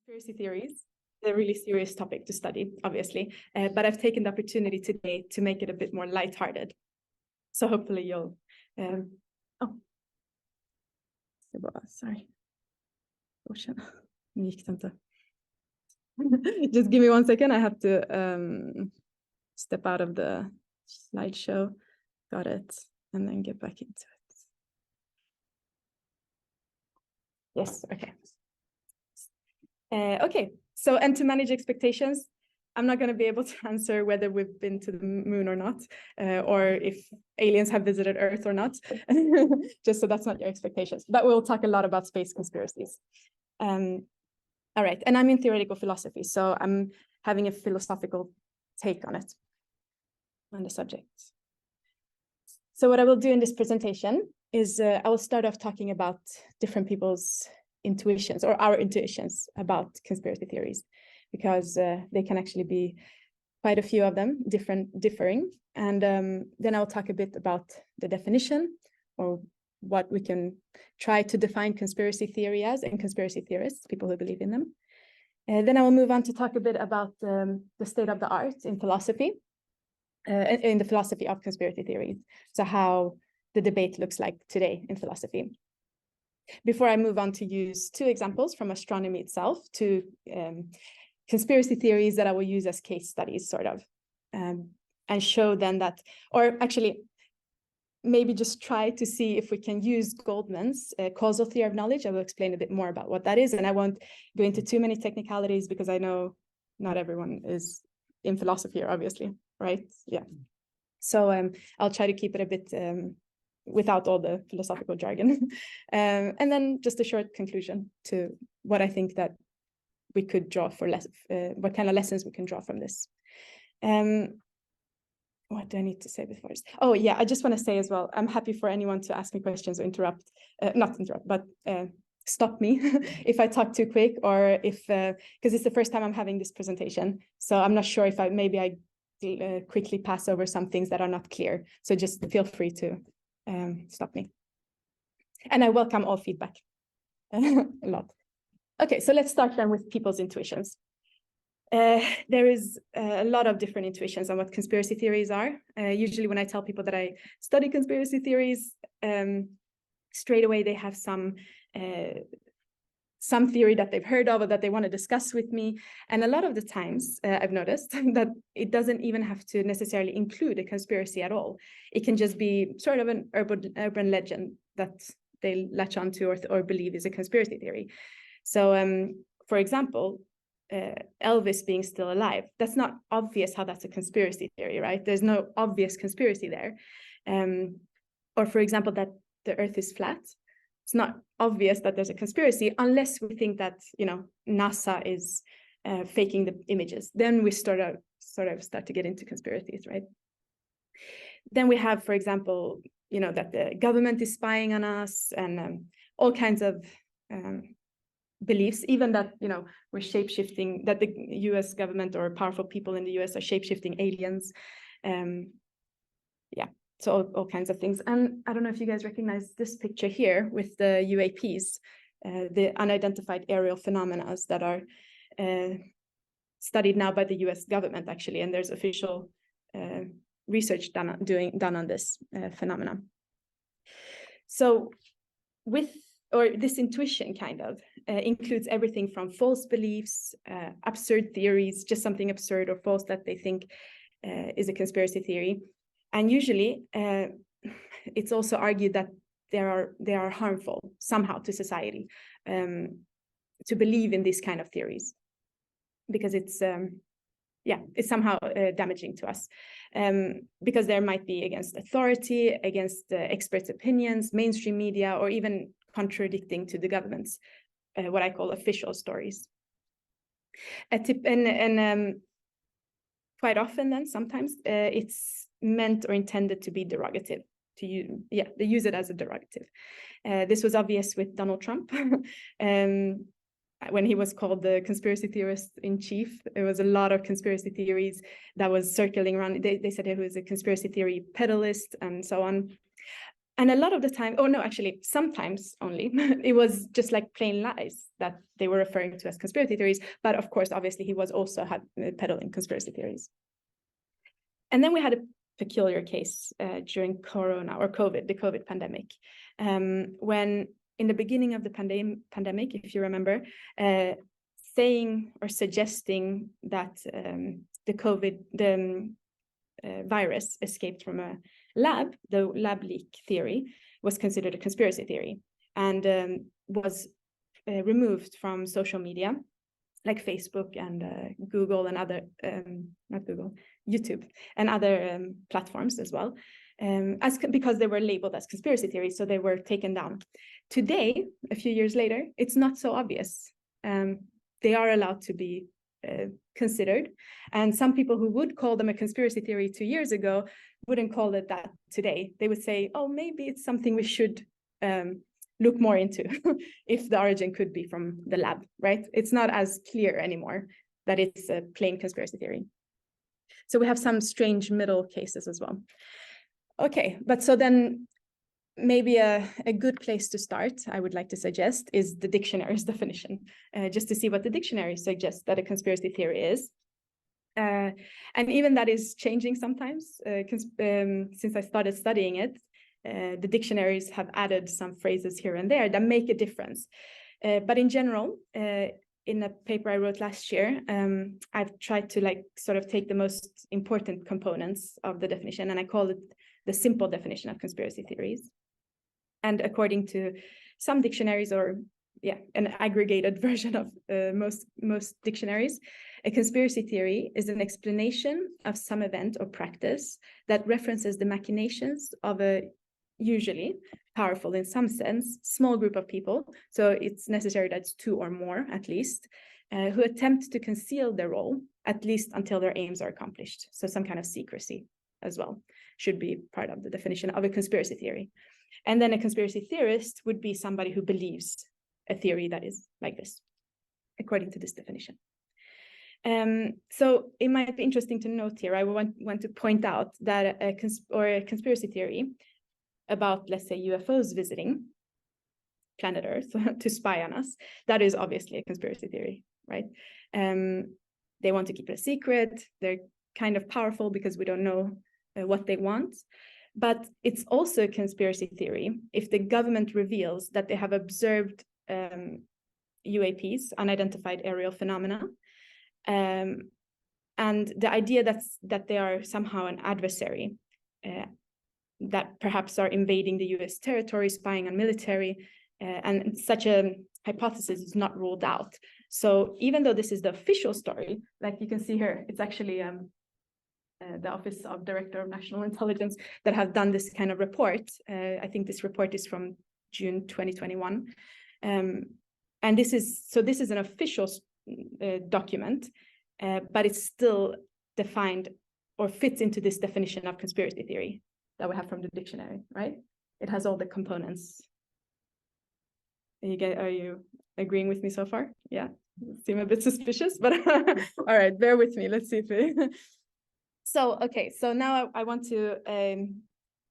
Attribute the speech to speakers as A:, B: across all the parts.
A: conspiracy theories, a really serious topic to study, obviously, but I've taken the opportunity today to make it a bit more lighthearted. So hopefully you'll, sorry. Just give me 1 second. I have to step out of the slideshow. Got it. And then get back into it. Yes, okay. Okay, so and to manage expectations, I'm not going to be able to answer whether we've been to the moon or not, or if aliens have visited Earth or not, just so that's not your expectations. But we'll talk a lot about space conspiracies. All right, and I'm in theoretical philosophy, so I'm having a philosophical take on it, on the subject. So what I will do in this presentation is I will start off talking about different people's intuitions or our intuitions about conspiracy theories, because they can actually be quite a few of them, differing. And then I'll talk a bit about the definition, or what we can try to define conspiracy theory as, and conspiracy theorists, people who believe in them. Then I will move on to talk a bit about the state of the art in philosophy, in the philosophy of conspiracy theories. So how the debate looks like today in philosophy. Before I move on to use 2 examples from astronomy itself, 2 conspiracy theories that I will use as case studies, sort of, and show then that, or actually, maybe just try to see if we can use Goldman's causal theory of knowledge. I will explain a bit more about what that is, and I won't go into too many technicalities because I know not everyone is in philosophy, obviously, right? Yeah. So I'll try to keep it a bit without all the philosophical jargon. And then just a short conclusion to what I think that we could draw for what kind of lessons we can draw from this. What do I need to say before? Oh yeah, I just want to say as well, I'm happy for anyone to ask me questions or not interrupt, but stop me if I talk too quick, or if, because it's the first time I'm having this presentation. So I'm not sure if I quickly pass over some things that are not clear. So just feel free to stop me. And I welcome all feedback a lot. Okay, so let's start then with people's intuitions. There is a lot of different intuitions on what conspiracy theories are. Usually when I tell people that I study conspiracy theories, straight away they have some theory that they've heard of or that they want to discuss with me. And a lot of the times I've noticed that it doesn't even have to necessarily include a conspiracy at all. It can just be sort of an urban legend that they latch onto or believe is a conspiracy theory. So for example, Elvis being still alive, that's not obvious how that's a conspiracy theory, right? There's no obvious conspiracy there. Or for example, that the earth is flat. It's not obvious that there's a conspiracy unless we think that, NASA is faking the images. Then we start to get into conspiracies, right? Then we have, for example, that the government is spying on us, and all kinds of beliefs, even that, we're shape-shifting, that the US government or powerful people in the US are shape-shifting aliens. Yeah, so all kinds of things. And I don't know if you guys recognize this picture here with the UAPs, the unidentified aerial phenomena that are studied now by the US government, actually, and there's official research done on this phenomenon. So this intuition kind of includes everything from false beliefs, absurd theories, just something absurd or false that they think is a conspiracy theory. And usually it's also argued that they are harmful somehow to society to believe in these kind of theories, because it's somehow damaging to us, because there might be against authority, against experts' opinions, mainstream media, or even contradicting to the government's what I call official stories. Quite often then, sometimes it's meant or intended to be derogative. They use it as a derogative. This was obvious with Donald Trump. When he was called the conspiracy theorist in chief, there was a lot of conspiracy theories that was circling around. They said he was a conspiracy theory pedalist and so on. And a lot of the time, oh no, actually, sometimes only, it was just like plain lies that they were referring to as conspiracy theories. But of course, obviously, he was also peddling conspiracy theories. And then we had a peculiar case during Corona or COVID, the COVID pandemic, when in the beginning of the pandemic, if you remember, saying or suggesting that the virus escaped from a lab, the lab leak theory was considered a conspiracy theory and was removed from social media like Facebook and Google and other, not Google, YouTube and other platforms as well, because they were labeled as conspiracy theories, so they were taken down. Today, a few years later, it's not so obvious. They are allowed to be considered, and some people who would call them a conspiracy theory 2 years ago wouldn't call it that today. They would say, oh, maybe it's something we should look more into if the origin could be from the lab, right? It's not as clear anymore that it's a plain conspiracy theory. So we have some strange middle cases as well. Okay, but so then maybe a good place to start, I would like to suggest, is the dictionary's definition, just to see what the dictionary suggests that a conspiracy theory is. And even that is changing sometimes, since I started studying it. The dictionaries have added some phrases here and there that make a difference. But in general, in a paper I wrote last year, I've tried to sort of take the most important components of the definition, and I call it the simple definition of conspiracy theories. And according to some dictionaries, or an aggregated version of most dictionaries, a conspiracy theory is an explanation of some event or practice that references the machinations of a usually powerful, in some sense, small group of people. So it's necessary that it's two or more, at least, who attempt to conceal their role, at least until their aims are accomplished. So some kind of secrecy as well should be part of the definition of a conspiracy theory. And then a conspiracy theorist would be somebody who believes a theory that is like this, according to this definition. So it might be interesting to note here, I want to point out that a conspiracy theory about, let's say, UFOs visiting planet Earth to spy on us, that is obviously a conspiracy theory, right? They want to keep it a secret. They're kind of powerful because we don't know what they want. But it's also a conspiracy theory if the government reveals that they have observed UAPs, unidentified aerial phenomena, and the idea that they are somehow an adversary, that perhaps are invading the US territory, spying on military, and such a hypothesis is not ruled out. So even though this is the official story, like you can see here, it's actually the Office of Director of National Intelligence that have done this kind of report. I think this report is from June 2021. And this is an official document, but it's still defined or fits into this definition of conspiracy theory that we have from the dictionary, right? It has all the components. Are you agreeing with me so far? Yeah, seem a bit suspicious, but all right, bear with me. Let's see if we... So, okay, so now I want to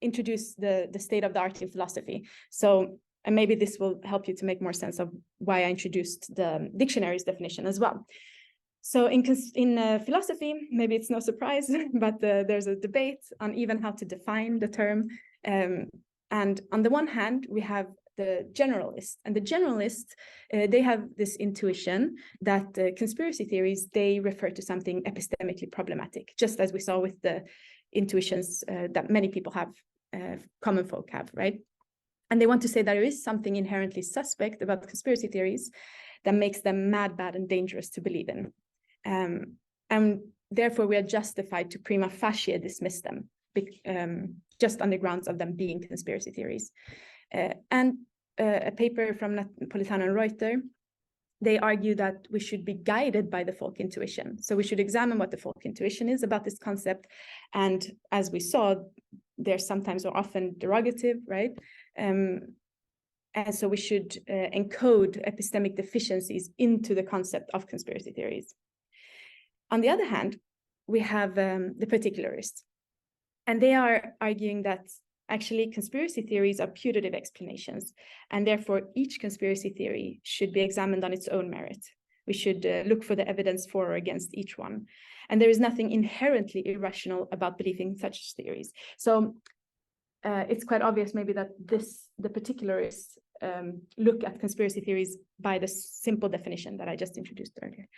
A: introduce the state of the art in philosophy. So, and maybe this will help you to make more sense of why I introduced the dictionary's definition as well. So in philosophy, maybe it's no surprise, but there's a debate on even how to define the term. And on the one hand, we have the generalist, and the generalists, they have this intuition that conspiracy theories, they refer to something epistemically problematic, just as we saw with the intuitions that many people have, common folk have, right? And they want to say that there is something inherently suspect about conspiracy theories that makes them mad, bad, and dangerous to believe in. And therefore, we are justified to prima facie dismiss them, just on the grounds of them being conspiracy theories. And a paper from Napolitano and Reuter, they argue that we should be guided by the folk intuition. So we should examine what the folk intuition is about this concept. And as we saw, they're sometimes or often derogative, right? And so we should encode epistemic deficiencies into the concept of conspiracy theories. On the other hand, we have the particularists. And they are arguing that actually conspiracy theories are putative explanations, and therefore each conspiracy theory should be examined on its own merit. We should look for the evidence for or against each one. And there is nothing inherently irrational about believing such theories. So it's quite obvious maybe that the particularists look at conspiracy theories by the simple definition that I just introduced earlier.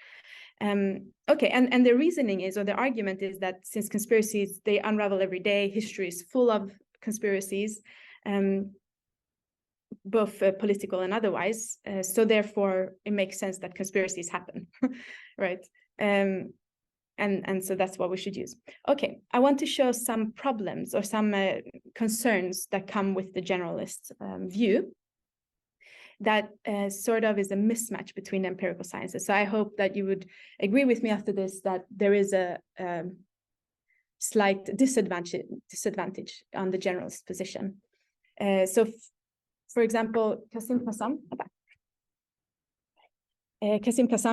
A: Okay, and the reasoning is, or the argument is, that since conspiracies, they unravel every day, history is full of conspiracies, both political and otherwise, so therefore it makes sense that conspiracies happen, right? And so that's what we should use. Okay, I want to show some problems or some concerns that come with the generalist view that sort of is a mismatch between empirical sciences. So I hope that you would agree with me after this, that there is a slight disadvantage on the generalist position. So for example, Kasim Kassam,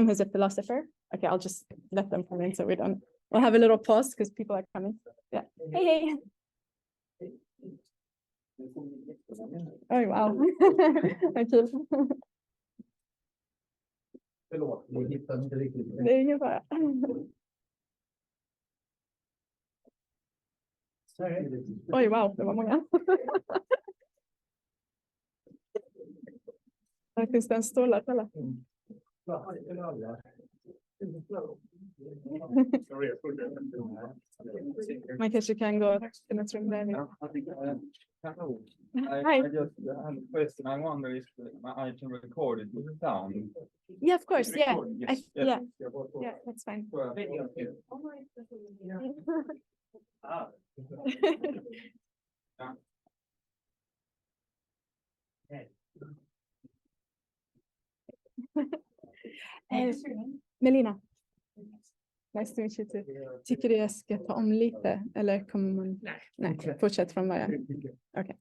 A: who's a philosopher. Okay, I'll just let them come in so we'll have a little pause because people are coming. Yeah. Hey. Oh, wow. Okay. Det är ingen fara. Oj, wow, det var många. Där finns det en stålar, eller? Man kanske kan gå in ett rum där. Hi.
B: I just have a question. I wonder if I can record it with sound.
A: Yeah, of course. Yeah.
B: Yes.
A: Yeah, that's fine. Melina. Nice to meet you too. Tycker du jag ska ta om lite eller kommer man? Nej, fortsätt från början. Okej.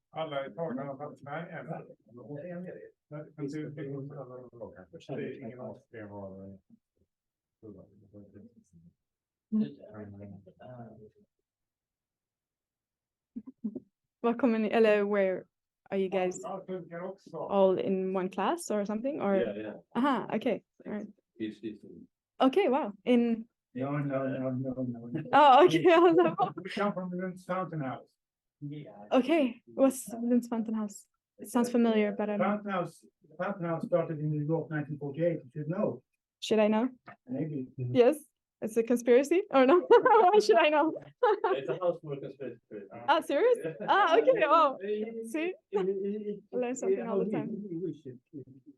C: Alla är tagna av att nej, eller? Ingen av oss har...
A: Vad kommer ni, eller where are you guys all in one class or something? Or
B: Yeah.
A: aha, okay. All right.
B: It's
A: Okay, wow. In
C: No.
A: oh, okay.
C: We come from the Lund Fountain House.
A: Okay, what's Lund's Fountain House? It sounds familiar, but I don't.
C: Fountain House started in New York, 1948. You should know.
A: Should I know?
C: Maybe.
A: Yes. It's a conspiracy or no? Why should I know?
B: It's a house for conspiracy.
A: Ah, serious? Ah, okay. Oh, see, I learn something all the time.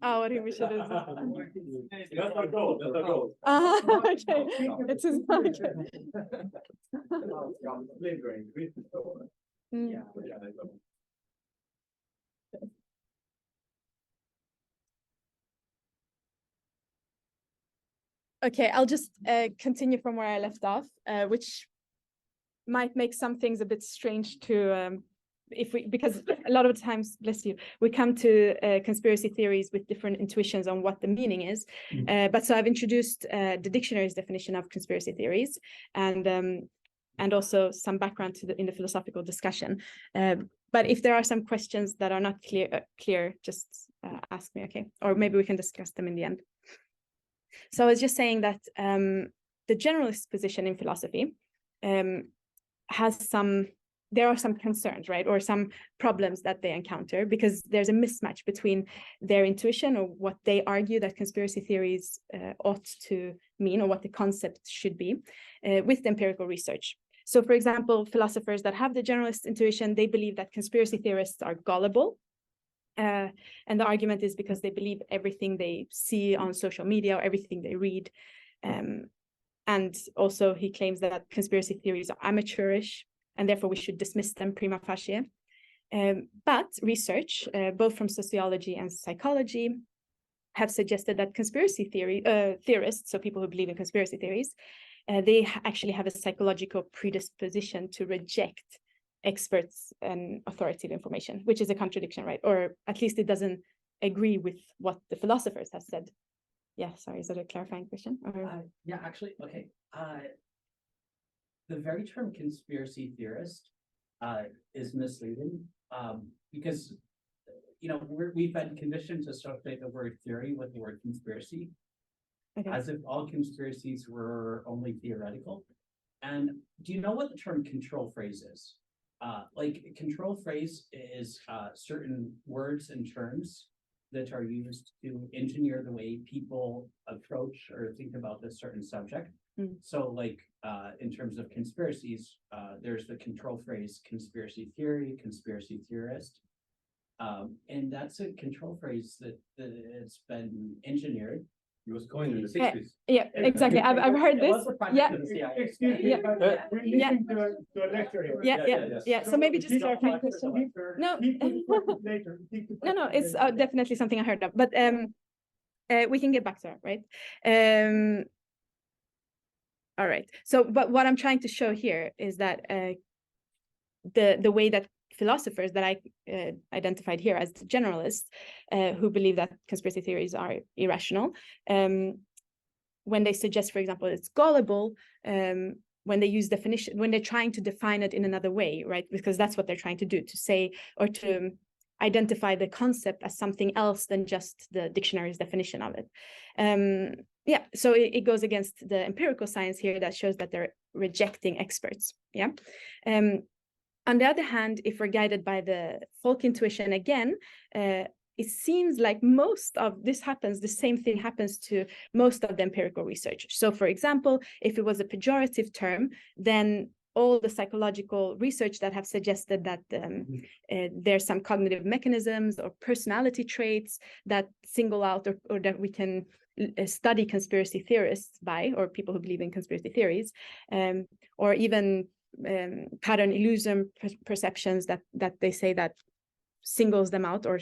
A: Oh, what he wishes is.
B: That's our goal.
A: Okay. It's his okay. Okay, I'll just continue from where I left off, which might make some things a bit strange to because a lot of times, bless you, we come to conspiracy theories with different intuitions on what the meaning is. But so I've introduced the dictionary's definition of conspiracy theories and also some background in the philosophical discussion. But if there are some questions that are not clear, just ask me, okay? Or maybe we can discuss them in the end. So I was just saying that the generalist position in philosophy there are some concerns, right? Or some problems that they encounter because there's a mismatch between their intuition or what they argue that conspiracy theories ought to mean or what the concept should be with the empirical research. So for example, philosophers that have the generalist intuition, they believe that conspiracy theorists are gullible. And the argument is because they believe everything they see on social media or everything they read. And also he claims that conspiracy theories are amateurish and therefore we should dismiss them prima facie. But research, both from sociology and psychology, have suggested that conspiracy theorists, so people who believe in conspiracy theories, they actually have a psychological predisposition to reject experts and authoritative information, which is a contradiction, right? Or at least it doesn't agree with what the philosophers have said. Yeah, sorry, is that a clarifying question?
D: Yeah, actually, okay. the very term conspiracy theorist is misleading because, we've been conditioned to associate the word theory with the word conspiracy, as if all conspiracies were only theoretical. And do you know what the term control phrase is? Control phrase is certain words and terms that are used to engineer the way people approach or think about this certain subject. So in terms of conspiracies, there's the control phrase conspiracy theory, conspiracy theorist. And that's a control phrase that it's been engineered.
B: It was coined in the 60s.
A: Yeah, exactly. I've heard this. Yeah.
C: Excuse me,
A: Yeah.
C: but we're listening to a lecture here.
A: Yeah. So maybe just clarify the question. No.
C: Later.
A: No, it's definitely something I heard of, but we can get back to that, right? All right. So, but what I'm trying to show here is that the way that philosophers that I identified here as generalists who believe that conspiracy theories are irrational, when they suggest, for example, it's gullible, when they use definition, when they're trying to define it in another way, right? Because that's what they're trying to do, to say or to identify the concept as something else than just the dictionary's definition of it. Yeah, so it goes against the empirical science here that shows that they're rejecting experts. Yeah. On the other hand, if we're guided by the folk intuition again, it seems like most of this happens, the same thing happens to most of the empirical research. So for example, if it was a pejorative term, then all the psychological research that have suggested that there's some cognitive mechanisms or personality traits that single out or that we can study conspiracy theorists by, or people who believe in conspiracy theories, or even pattern illusion perceptions that they say that singles them out or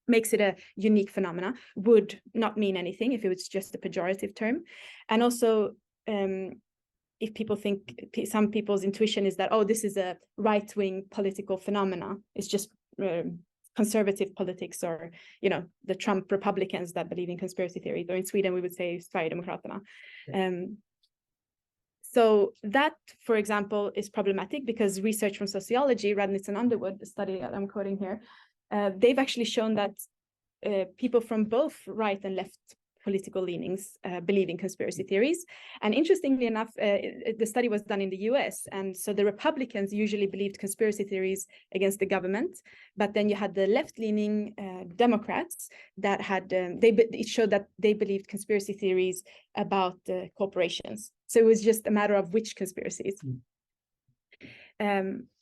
A: makes it a unique phenomena, would not mean anything if it was just a pejorative term. And also, if people think, some people's intuition is that, oh, this is a right-wing political phenomena, it's just conservative politics, or the Trump Republicans that believe in conspiracy theories, or in Sweden we would say Sverigedemokraterna. So that, for example, is problematic because research from sociology, Radnitz and Underwood, the study that I'm quoting here, they've actually shown that people from both right and left political leanings believe in conspiracy theories. And interestingly enough, the study was done in the US. And so the Republicans usually believed conspiracy theories against the government. But then you had the left-leaning Democrats that had, it showed that they believed conspiracy theories about corporations. So it was just a matter of which conspiracies.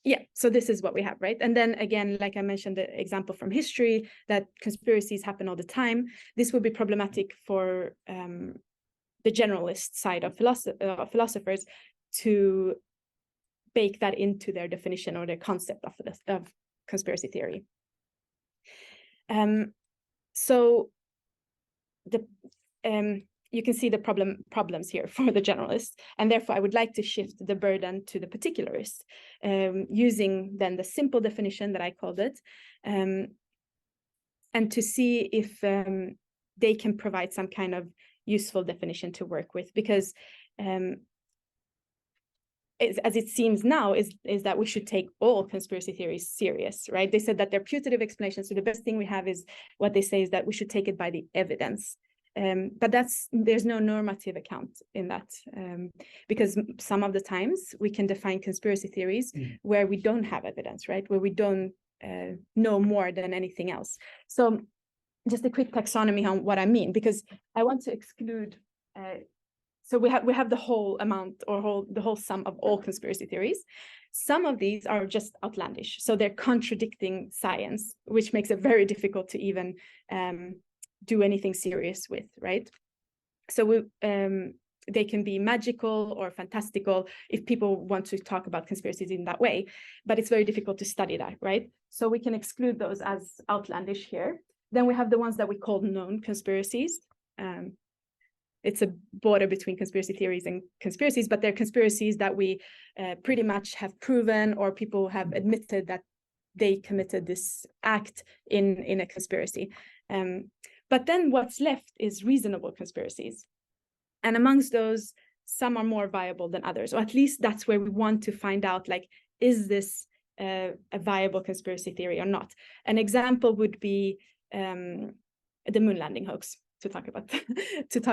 A: Yeah, so this is what we have, right? And then again, like I mentioned, the example from history that conspiracies happen all the time. This would be problematic for the generalist side of philosophers to bake that into their definition or their concept of conspiracy theory. So you can see the problems here for the generalists, and therefore I would like to shift the burden to the particularists, using then the simple definition that I called it, and to see if they can provide some kind of useful definition to work with, because as it seems now is that we should take all conspiracy theories serious, right? They said that they're putative explanations, so the best thing we have is what they say is that we should take it by the evidence. But there's no normative account in that, because some of the times we can define conspiracy theories where we don't have evidence, right? Where we don't know more than anything else. So just a quick taxonomy on what I mean, because I want to exclude. So we have the whole amount or the whole sum of all conspiracy theories. Some of these are just outlandish, so they're contradicting science, which makes it very difficult to even do anything serious with, right? So they can be magical or fantastical if people want to talk about conspiracies in that way, but it's very difficult to study that, right? So we can exclude those as outlandish here. Then we have the ones that we call known conspiracies. It's a border between conspiracy theories and conspiracies, but they're conspiracies that we pretty much have proven, or people have admitted that they committed this act in a conspiracy. But then what's left is reasonable conspiracies. And amongst those, some are more viable than others, or at least that's where we want to find out, like, is this a viable conspiracy theory or not? An example would be the moon landing hoax, to talk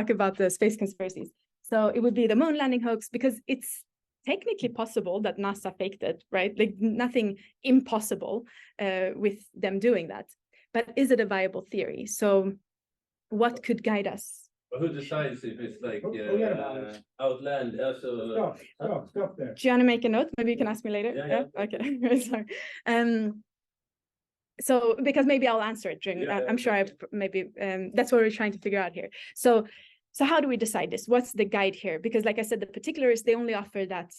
A: about the space conspiracies. So it would be the moon landing hoax, because it's technically possible that NASA faked it, right? Like, nothing impossible with them doing that. But is it a viable theory? So what could guide us?
E: But who decides if it's like
C: Forget about it.
E: outland?
C: Stop there.
A: Do you want to make a note? Maybe you can ask me later.
E: Yeah.
A: Okay. Sorry. So because maybe I'll answer it during. I'm sure that's what we're trying to figure out here. So how do we decide this? What's the guide here? Because, like I said, the particularists, they only offer that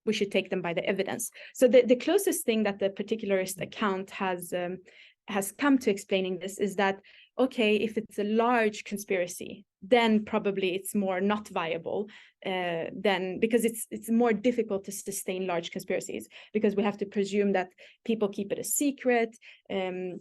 A: we should take them by the evidence. So the closest thing that the particularist account has come to explaining this is that, okay, if it's a large conspiracy, then probably it's more not viable, because it's more difficult to sustain large conspiracies, because we have to presume that people keep it a secret. And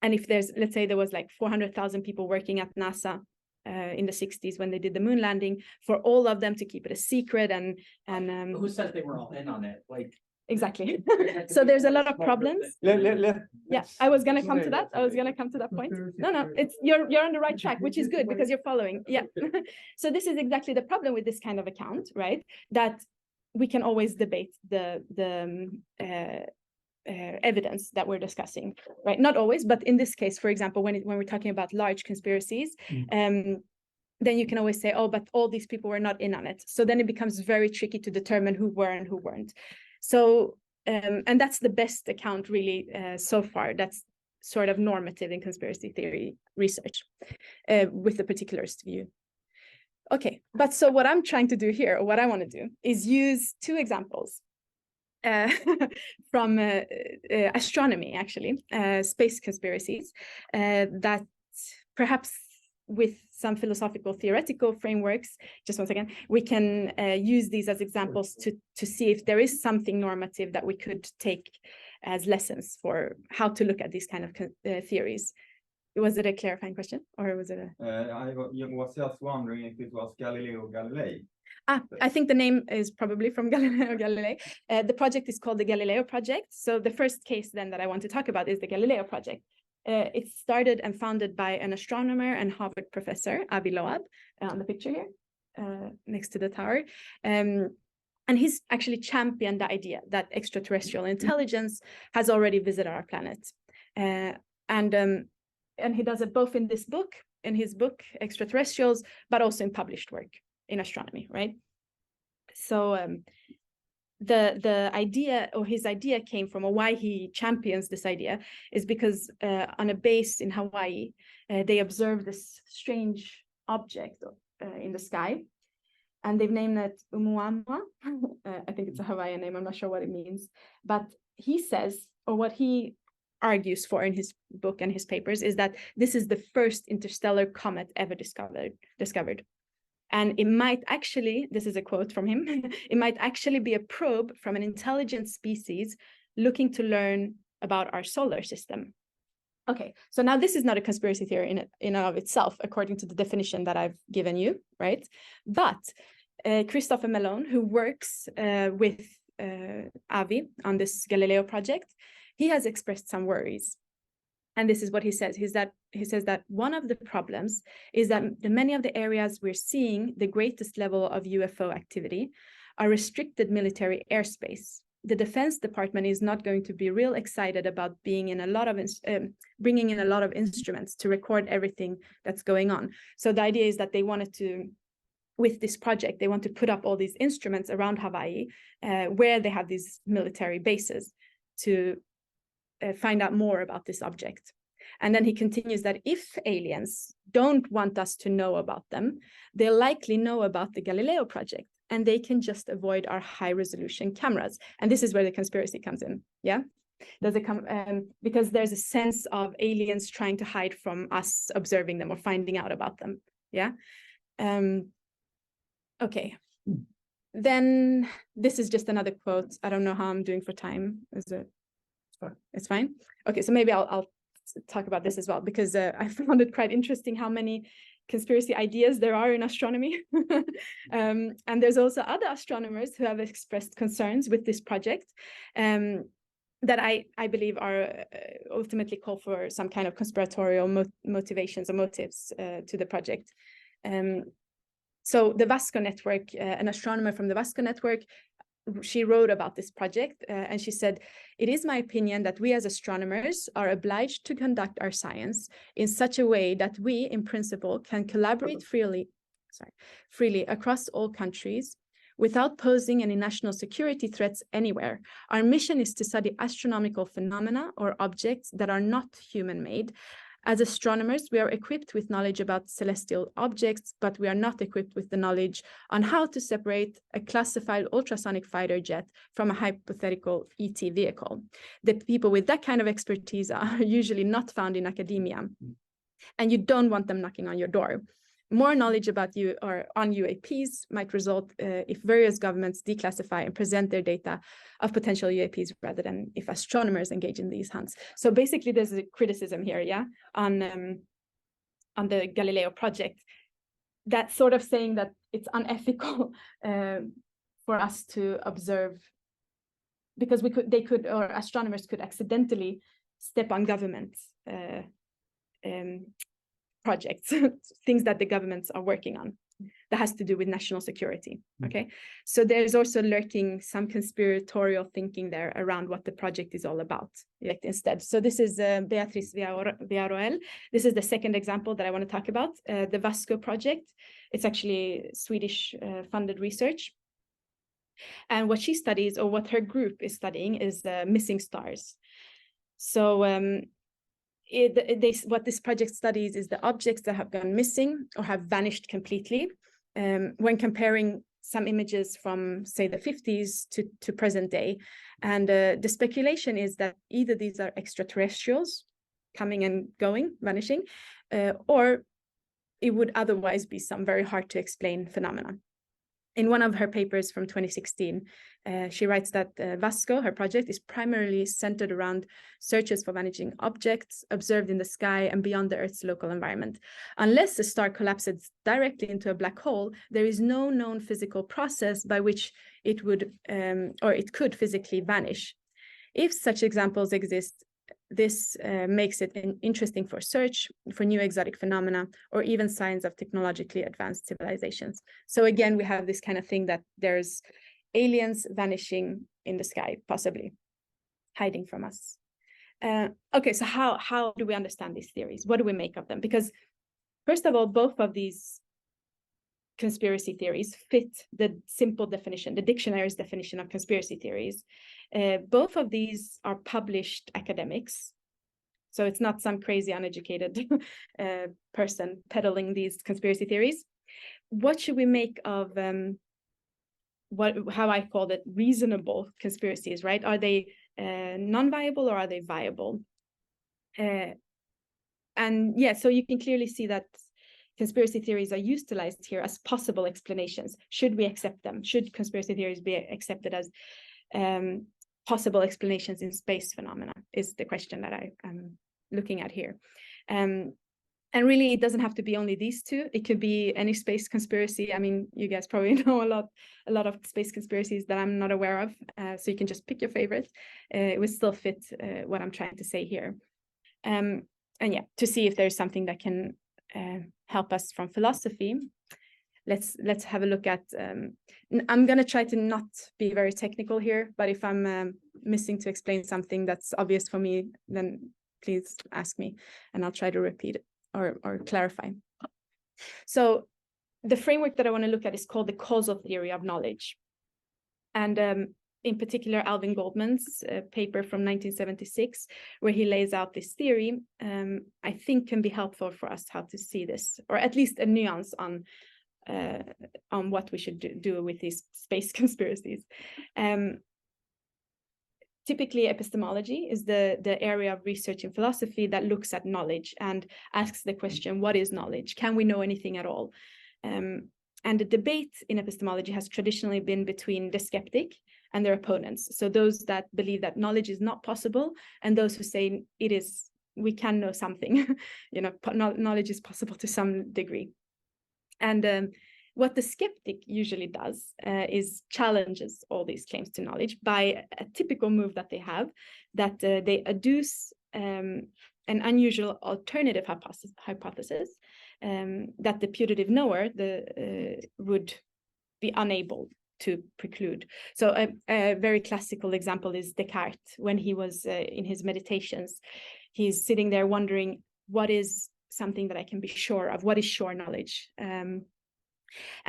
A: if there's, let's say there was like 400,000 people working at NASA in the 60s when they did the moon landing, for all of them to keep it a secret and
D: Who says they were all in on it? Like,
A: exactly. So there's a lot of problems. Yeah, I was gonna come to that. I was gonna come to that point. No, it's you're on the right track, which is good because you're following. Yeah. So this is exactly the problem with this kind of account, right? That we can always debate the evidence that we're discussing, right? Not always, but in this case, for example, when we're talking about large conspiracies, then you can always say, oh, but all these people were not in on it. So then it becomes very tricky to determine who were and who weren't. So, and that's the best account really so far. That's sort of normative in conspiracy theory research with the particularist view. Okay, but so what I'm trying to do here, or what I want to do, is use two examples from astronomy, actually, space conspiracies, that perhaps with some philosophical theoretical frameworks, just one second, we can use these as examples to see if there is something normative that we could take as lessons for how to look at these kind of theories. Was it a clarifying question, or was it a...
B: I was just wondering if it was Galileo Galilei.
A: I think the name is probably from Galileo Galilei. The project is called the Galileo Project. So the first case then that I want to talk about is the Galileo Project. It started and founded by an astronomer and Harvard professor, Avi Loeb, on the picture here, next to the tower. And he's actually championed the idea that extraterrestrial intelligence has already visited our planet. And he does it both in his book, Extraterrestrials, but also in published work in astronomy, right? So the idea, or his idea, came from, or why he champions this idea, is because on a base in Hawaii, they observed this strange object in the sky, and they've named it Umuamua. I think it's a Hawaiian name. I'm not sure what it means, but he says, or what he argues for in his book and his papers, is that this is the first interstellar comet ever discovered. And it might actually, this is a quote from him, it might actually be a probe from an intelligent species looking to learn about our solar system. Okay, so now this is not a conspiracy theory in and of itself, according to the definition that I've given you, right? But Christopher Malone, who works with Avi on this Galileo project, he has expressed some worries. And this is what he says. He says that one of the problems is that many of the areas we're seeing the greatest level of UFO activity are restricted military airspace. The Defense Department is not going to be real excited about bringing in a lot of instruments to record everything that's going on. So the idea is that they wanted to, with this project, they want to put up all these instruments around Hawaii, where they have these military bases, to find out more about this object. And then he continues that if aliens don't want us to know about them, they'll likely know about the Galileo project, and they can just avoid our high-resolution cameras. And this is where the conspiracy comes in. Yeah, does it come because there's a sense of aliens trying to hide from us observing them or finding out about them. Yeah. Okay. Then this is just another quote. I don't know how I'm doing for time. Is it? It's fine. Okay, so maybe I'll talk about this as well, because I found it quite interesting how many conspiracy ideas there are in astronomy. And there's also other astronomers who have expressed concerns with this project that I believe are ultimately call for some kind of conspiratorial motivations or motives to the project. So the Vasco network, an astronomer from the Vasco network, she wrote about this project and she said, "It is my opinion that we as astronomers are obliged to conduct our science in such a way that we, in principle, can collaborate freely across all countries without posing any national security threats anywhere. Our mission is to study astronomical phenomena or objects that are not human-made. As astronomers, we are equipped with knowledge about celestial objects, but we are not equipped with the knowledge on how to separate a classified ultrasonic fighter jet from a hypothetical ET vehicle. The people with that kind of expertise are usually not found in academia, and you don't want them knocking on your door. More knowledge about you or on UAPs might result if various governments declassify and present their data of potential UAPs rather than if astronomers engage in these hunts." So basically, there's a criticism here, on the Galileo project, that's sort of saying that it's unethical for us to observe, because astronomers could accidentally step on government projects, things that the governments are working on that has to do with national security. Okay, so there's also lurking some conspiratorial thinking there around what the project is all about instead. So this is Beatriz Villarroel. This is the second example that I want to talk about, the Vasco project. It's actually Swedish funded research. And what she studies, or what her group is studying, is missing stars. So what this project studies is the objects that have gone missing or have vanished completely. When comparing some images from, say, the 50s to present day. And the speculation is that either these are extraterrestrials coming and going, vanishing, or it would otherwise be some very hard to explain phenomena. In one of her papers from 2016, she writes that Vasco, her project, is primarily centered around searches for vanishing objects observed in the sky and beyond the Earth's local environment. Unless a star collapses directly into a black hole, there is no known physical process by which it would or it could physically vanish. If such examples exist, this makes it interesting for search for new exotic phenomena or even signs of technologically advanced civilizations. So again, we have this kind of thing that there's aliens vanishing in the sky, possibly hiding from us. Okay, so how do we understand these theories? What do we make of them? Because first of all, both of these conspiracy theories fit the simple definition, the dictionary's definition of conspiracy theories. Both of these are published academics. So it's not some crazy uneducated person peddling these conspiracy theories. What should we make of how I called it reasonable conspiracies, right? Are they non-viable or are they viable? And yeah, so you can clearly see that conspiracy theories are utilized here as possible explanations. Should we accept them? Should conspiracy theories be accepted as possible explanations in space phenomena is the question that I am looking at here. And really, it doesn't have to be only these two. It could be any space conspiracy. I mean, you guys probably know a lot of space conspiracies that I'm not aware of. So you can just pick your favorite. It would still fit what I'm trying to say here. And yeah, to see if there's something that can help us from philosophy. Let's have a look at, I'm going to try to not be very technical here, but if I'm missing to explain something that's obvious for me, then please ask me and I'll try to repeat it or clarify. So the framework that I want to look at is called the causal theory of knowledge. And in particular, Alvin Goldman's paper from 1976, where he lays out this theory, I think can be helpful for us how to see this, or at least a nuance on what we should do with these space conspiracies. Typically, epistemology is the area of research in philosophy that looks at knowledge and asks the question, what is knowledge? Can we know anything at all? And the debate in epistemology has traditionally been between the skeptic and their opponents. So those that believe that knowledge is not possible and those who say it is we can know something. You know, knowledge is possible to some degree. And what the skeptic usually does is challenges all these claims to knowledge by a typical move that they have, that they adduce an unusual alternative hypothesis that the putative knower would be unable to preclude. So a very classical example is Descartes. When he was in his meditations, he's sitting there wondering, what is something that I can be sure of? What is sure knowledge? And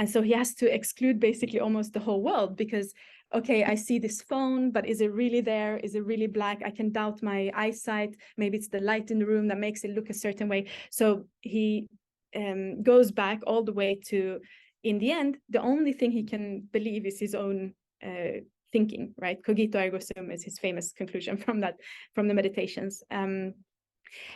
A: so he has to exclude basically almost the whole world, because, okay, I see this phone, but is it really there? Is it really black? I can doubt my eyesight. Maybe it's the light in the room that makes it look a certain way. So he goes back all the way to, in the end, the only thing he can believe is his own thinking, right? Cogito ergo sum is his famous conclusion from the meditations.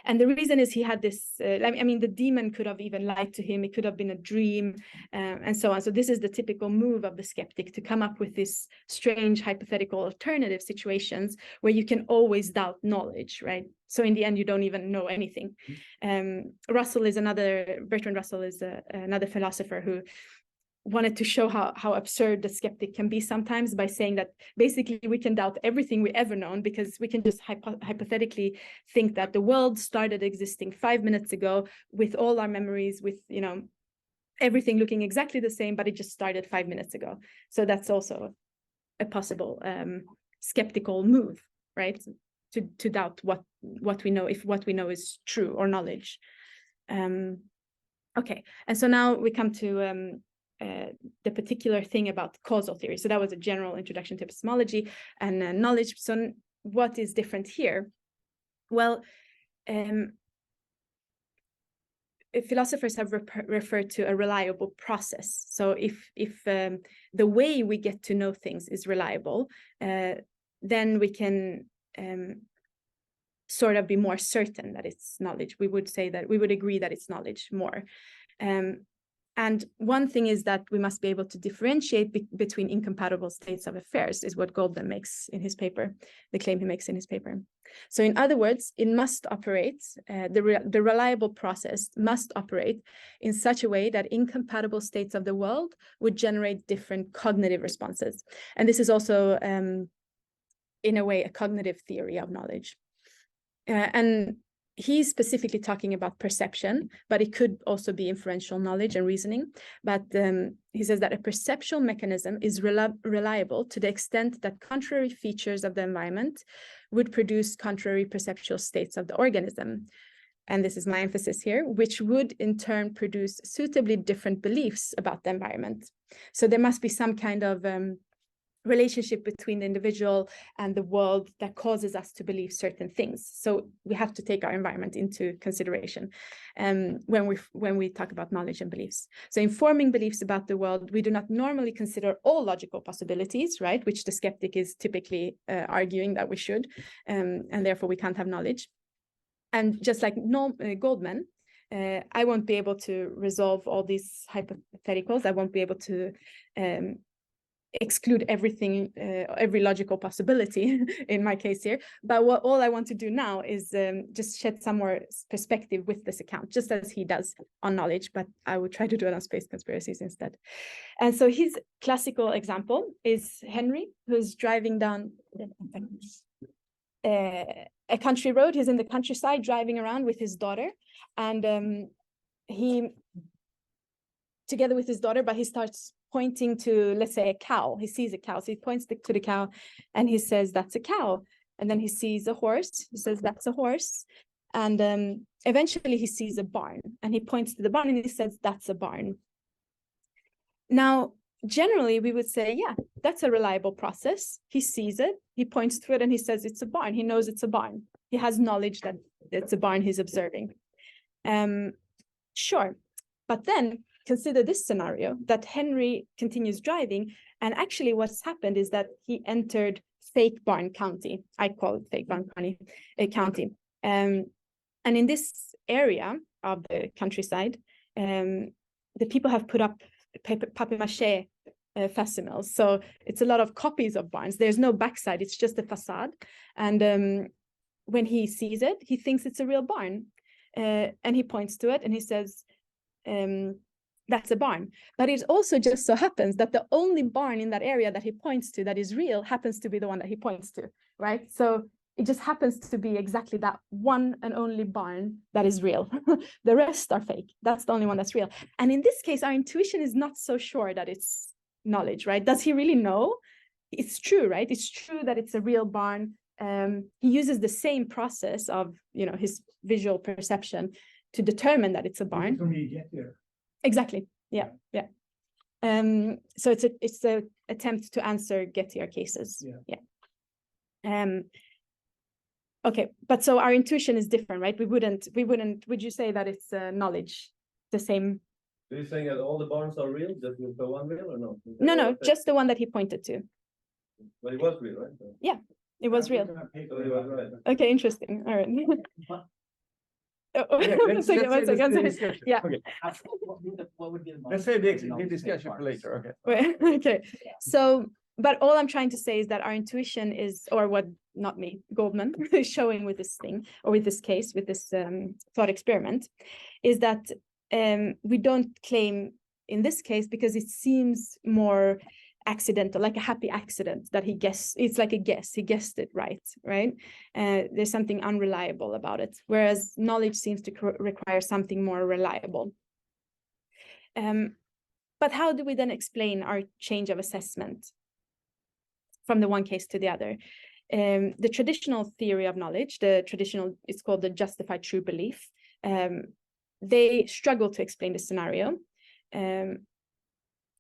A: And the reason is he had this, I mean, the demon could have even lied to him. It could have been a dream, and so on. So this is the typical move of the skeptic, to come up with this strange hypothetical alternative situations where you can always doubt knowledge, right? So in the end, you don't even know anything. Bertrand Russell is another philosopher who wanted to show how absurd the skeptic can be sometimes, by saying that basically we can doubt everything we ever known, because we can just hypothetically think that the world started existing 5 minutes ago with all our memories, with, you know, everything looking exactly the same, but it just started 5 minutes ago. So that's also a possible skeptical move, right? To doubt what we know, if what we know is true or knowledge. Okay, and so now we come to the particular thing about causal theory. So that was a general introduction to epistemology and knowledge. So what is different here? Well, philosophers have referred to a reliable process. So if the way we get to know things is reliable, then we can sort of be more certain that it's knowledge. We would say that we would agree that it's knowledge more. And one thing is that we must be able to differentiate between incompatible states of affairs, is what Goldman makes in his paper, the claim he makes in his paper. So in other words, it must operate, the reliable process must operate in such a way that incompatible states of the world would generate different cognitive responses. And this is also, in a way, a cognitive theory of knowledge. And he's specifically talking about perception, but it could also be inferential knowledge and reasoning. But he says that a perceptual mechanism is reliable to the extent that contrary features of the environment would produce contrary perceptual states of the organism. And this is my emphasis here, which would in turn produce suitably different beliefs about the environment. So there must be some kind of relationship between the individual and the world that causes us to believe certain things. So we have to take our environment into consideration when we talk about knowledge and beliefs. So in forming beliefs about the world, we do not normally consider all logical possibilities, right? Which the skeptic is typically arguing that we should, and therefore we can't have knowledge. And just like Goldman, I won't be able to resolve all these hypotheticals. I won't be able to exclude everything, every logical possibility in my case here. But all I want to do now is just shed some more perspective with this account, just as he does on knowledge, but I would try to do it on space conspiracies instead. And so his classical example is Henry, who's driving down a country road. He's in the countryside driving around with his daughter, and he, together with his daughter, but he starts pointing to, let's say, a cow. He sees a cow, so he points to the cow and he says, that's a cow. And then he sees a horse, he says, that's a horse. And eventually he sees a barn and he points to the barn and he says, that's a barn. Now, generally we would say, yeah, that's a reliable process. He sees it, he points to it and he says, it's a barn. He knows it's a barn. He has knowledge that it's a barn he's observing. Sure, but then consider this scenario, that Henry continues driving, and actually what's happened is that he entered fake barn county. I call it fake barn county. And in this area of the countryside, the people have put up papier-mâché facsimils. So it's a lot of copies of barns. There's no backside, it's just a facade. And when he sees it, he thinks it's a real barn. And he points to it and he says, that's a barn. But it also just so happens that the only barn in that area that he points to that is real happens to be the one that he points to, right? So it just happens to be exactly that one and only barn that is real. The rest are fake. That's the only one that's real. And in this case, our intuition is not so sure that it's knowledge, right? Does he really know? It's true, right? It's true that it's a real barn. He uses the same process of, his visual perception to determine that it's a barn.
C: From you get there.
A: Exactly. Yeah. So it's a attempt to answer get-here cases. Yeah. Okay, but so our intuition is different, right? We wouldn't. Would you say that it's knowledge, the same?
E: Are you saying that all the barns are real, just the one real or no?
A: No, just the one that he pointed to.
E: But it was real, right?
A: Yeah, it was real.
E: So he was right.
A: Okay, interesting. All right.
F: Let's say the discussion.
A: Yeah.
F: Okay.
D: What would be the
F: Let's say the discussion for later. Okay.
A: Okay. So, but all I'm trying to say is that our intuition is, or what, not me, Goldman is showing with this thing, or with this case, with this thought experiment, is that we don't claim in this case, because it seems more accidental, like a happy accident that he guessed. It's like a guess. He guessed it right? There's something unreliable about it, whereas knowledge seems to require something more reliable. But how do we then explain our change of assessment from the one case to the other? The traditional theory of knowledge, it's called the justified true belief. They struggle to explain the scenario,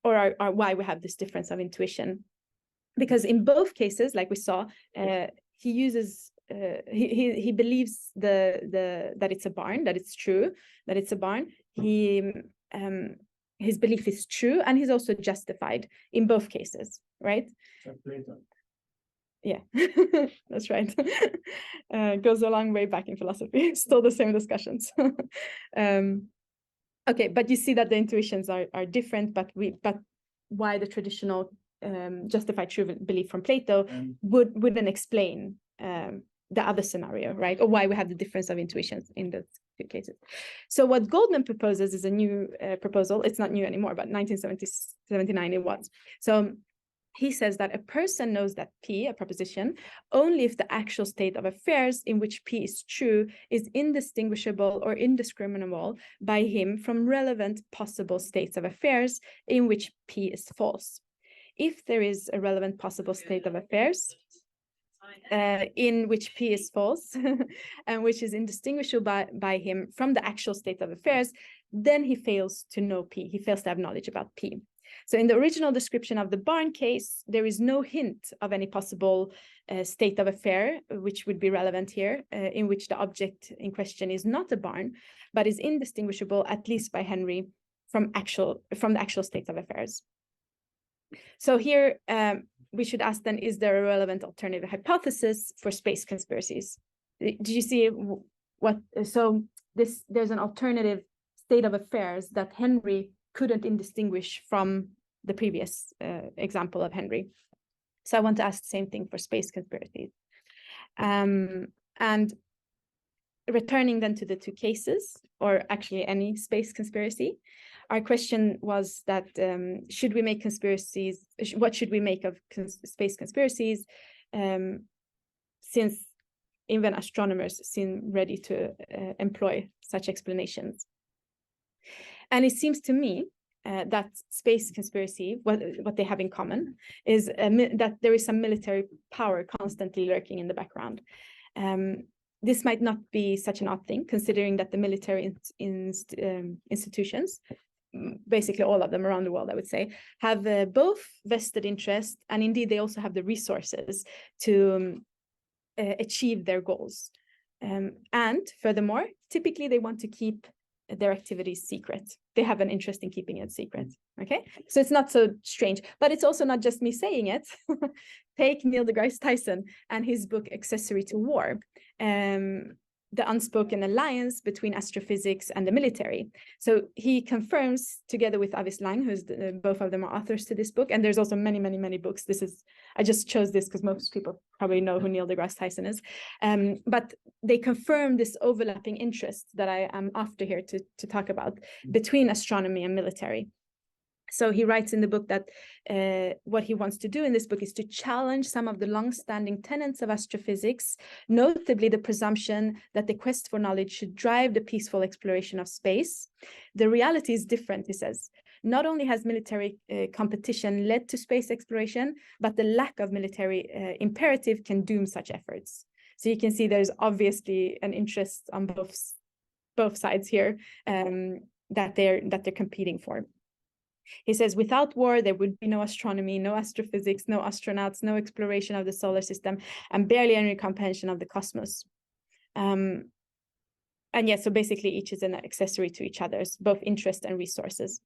A: or why we have this difference of intuition, because in both cases, like we saw, he uses he believes that it's a barn, that it's true, that it's a barn. His belief is true, and he's also justified in both cases, right? Yeah, that's right. Goes a long way back in philosophy. Still the same discussions. Okay, but you see that the intuitions are different, but why the traditional justified true belief from Plato wouldn't explain the other scenario, right? Or why we have the difference of intuitions in the two cases. So what Goldman proposes is a new proposal. It's not new anymore, but 1979 it was. So he says that a person knows that P, a proposition, only if the actual state of affairs in which P is true is indistinguishable or indiscriminable by him from relevant possible states of affairs in which P is false. If there is a relevant possible state of affairs in which P is false and which is indistinguishable by him from the actual state of affairs, then he fails to know P. He fails to have knowledge about P. So in the original description of the barn case, there is no hint of any possible state of affair, which would be relevant here, in which the object in question is not a barn, but is indistinguishable, at least by Henry, from the actual state of affairs. So here we should ask then, is there a relevant alternative hypothesis for space conspiracies? Did you see what? So there's an alternative state of affairs that Henry couldn't indistinguish from the previous example of Henry. So I want to ask the same thing for space conspiracies. And returning then to the two cases, or actually any space conspiracy, our question was that should we make conspiracies, what should we make of space conspiracies, since even astronomers seem ready to employ such explanations. And it seems to me that space conspiracy, what they have in common, is that there is some military power constantly lurking in the background. This might not be such an odd thing, considering that the military institutions, basically all of them around the world, I would say, have both vested interest, and indeed they also have the resources to achieve their goals. And furthermore, typically they want to keep their activities secret. They have an interest in keeping it secret. Okay, so it's not so strange, but it's also not just me saying it. Take Neil deGrasse Tyson and his book Accessory to War. the unspoken alliance between astrophysics and the military. So he confirms, together with Avis Lang, who's both of them are authors to this book, and there's also many, many, many books. I just chose this because most people probably know who Neil deGrasse Tyson is. But they confirm this overlapping interest that I am after here to talk about between astronomy and military. So he writes in the book that what he wants to do in this book is to challenge some of the long-standing tenets of astrophysics, notably the presumption that the quest for knowledge should drive the peaceful exploration of space. The reality is different, he says. Not only has military competition led to space exploration, but the lack of military imperative can doom such efforts. So you can see there's obviously an interest on both sides here that they're competing for. He says, without war, there would be no astronomy, no astrophysics, no astronauts, no exploration of the solar system, and barely any comprehension of the cosmos. And yeah, so basically each is an accessory to each other's, both interest and resources.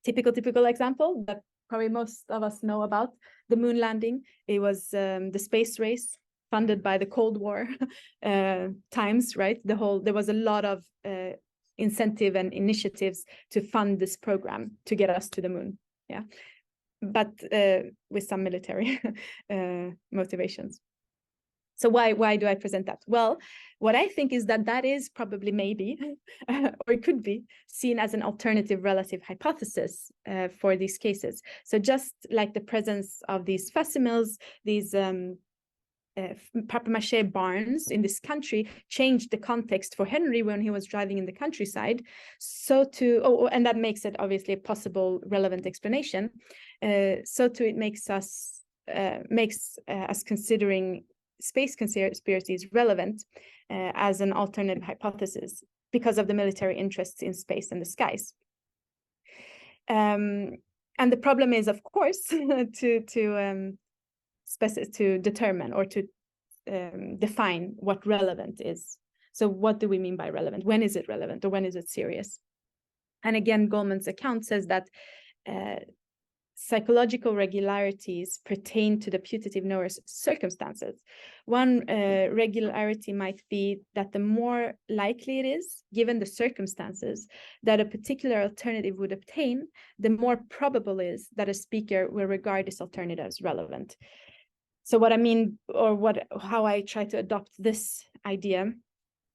A: Typical example that probably most of us know about, the moon landing. It was the space race funded by the Cold War times, right? There was a lot of incentive and initiatives to fund this program to get us to the moon, yeah, but with some military motivations. So why do I present that? Well, what I think is that is probably maybe, or it could be, seen as an alternative relative hypothesis for these cases. So just like the presence of these facsimils, these papier-mâché barns in this country changed the context for Henry when he was driving in the countryside. So and that makes it obviously a possible relevant explanation. So too it makes us considering space conspiracies relevant as an alternative hypothesis because of the military interests in space and the skies. And the problem is, of course, to determine or to define what relevant is. So what do we mean by relevant? When is it relevant or when is it serious? And again, Goleman's account says that psychological regularities pertain to the putative knower's circumstances. One regularity might be that the more likely it is, given the circumstances, that a particular alternative would obtain, the more probable is that a speaker will regard this alternative as relevant. So what I mean, or how I try to adopt this idea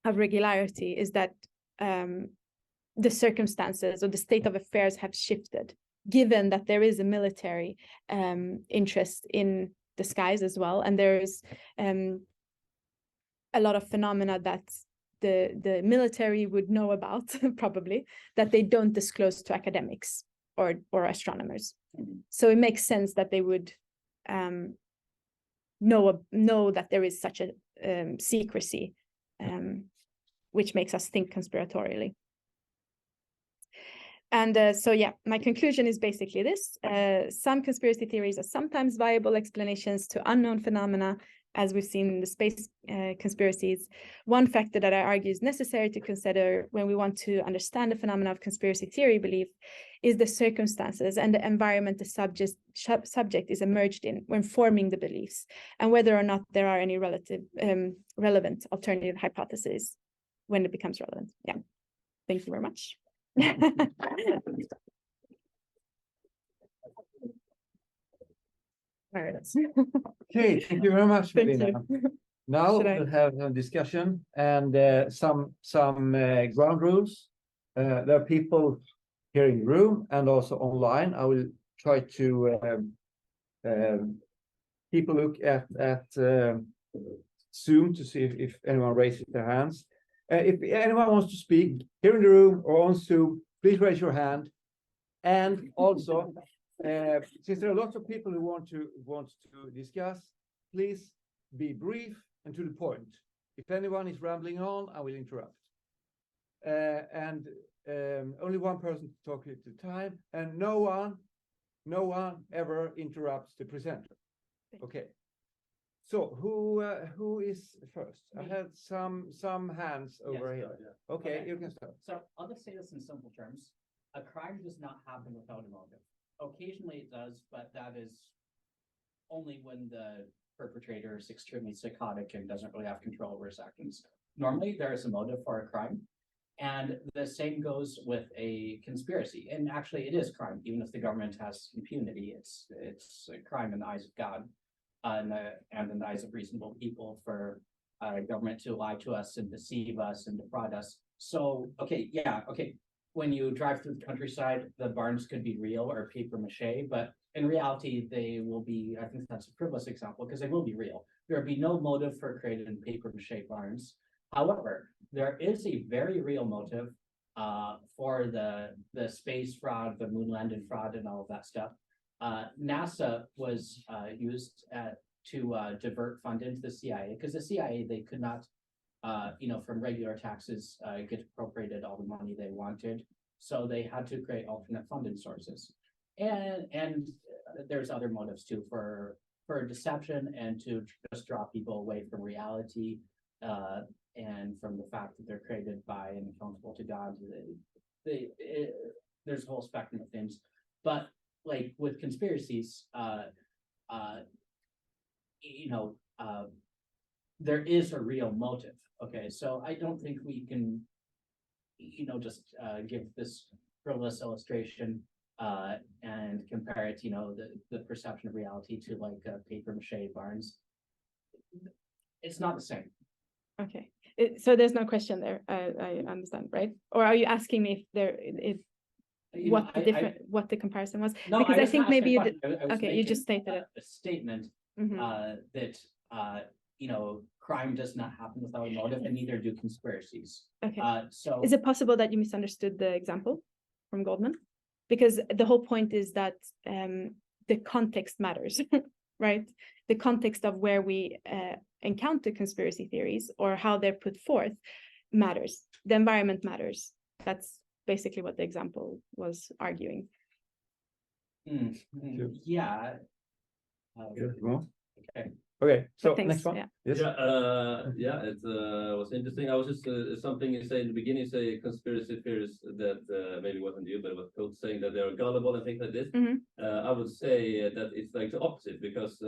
A: of regularity is that the circumstances or the state of affairs have shifted, given that there is a military interest in the skies as well, and there is a lot of phenomena that the military would know about probably that they don't disclose to academics or astronomers. So it makes sense that they would know that there is such a secrecy, which makes us think conspiratorially. And so, yeah, my conclusion is basically this. Some conspiracy theories are sometimes viable explanations to unknown phenomena, as we've seen in the space conspiracies. One factor that I argue is necessary to consider when we want to understand the phenomena of conspiracy theory belief is the circumstances and the environment the subject is emerged in when forming the beliefs, and whether or not there are any relevant alternative hypotheses when it becomes relevant. Yeah, thank you very much.
F: Okay, thank you very much,
A: Thank
F: Melina.
A: you.
F: Now
A: Should I-
F: we'll have a discussion and some ground rules. There are people here in the room and also online. I will try to keep a look at Zoom to see if anyone raises their hands. If anyone wants to speak here in the room or on Zoom, please raise your hand. And also, since there are lots of people who want to discuss, please be brief and to the point. If anyone is rambling on, I will interrupt. And only one person to talk at a time, and no one ever interrupts the presenter. Okay. So who is first? I had some hands over here.
D: Yeah.
F: Okay, you can start.
D: So I'll just say this in simple terms. A crime does not happen without a motive. Occasionally it does, but that is only when the perpetrator is extremely psychotic and doesn't really have control over his actions. normally there is a motive for a crime. And the same goes with a conspiracy. And actually it is crime, even if the government has impunity, it's a crime in the eyes of God. And in the eyes of reasonable people for government to lie to us and deceive us and defraud us. So, okay, yeah, okay. When you drive through the countryside, the barns could be real or paper mache, but in reality, they will be, I think that's a frivolous example because they will be real. There will be no motive for creating paper mache barns. However, there is a very real motive for the space fraud, the moon landing fraud, and all of that stuff. NASA was used to divert funding to the CIA because the CIA, they could not, from regular taxes, get appropriated all the money they wanted. So they had to create alternate funding sources. And there's other motives too for deception and to just draw people away from reality and from the fact that they're created by and accountable to God. There's a whole spectrum of things. But like with conspiracies, there is a real motive. Okay, so I don't think we can, just give this frivolous illustration and compare it, the perception of reality to like paper mache barns. It's not the same.
A: Okay, so there's no question there. I understand, right? Or are you asking me if there is what the comparison was?
D: No,
A: because I
D: was
A: think
D: not
A: maybe you
D: asking
A: did.
D: a question. I was
A: Okay, you just
D: making
A: stated it.
D: a statement
A: Mhm.
D: that crime does not happen without a motive, and neither do conspiracies.
A: Okay.
D: So
A: Is it possible that you misunderstood the example from Goldman? Because the whole point is that the context matters, right? The context of where we encounter conspiracy theories or how they're put forth matters. The environment matters. That's basically what the example was arguing.
D: yeah. Okay.
F: Okay, so
A: But thanks,
F: next one.
A: yeah.
F: Yes.
E: It was interesting. I was just something you say in the beginning. You say conspiracy theories that maybe wasn't you, but it was Coach saying that they're gullible and things like this.
A: Mhm.
E: I would say that it's like the opposite because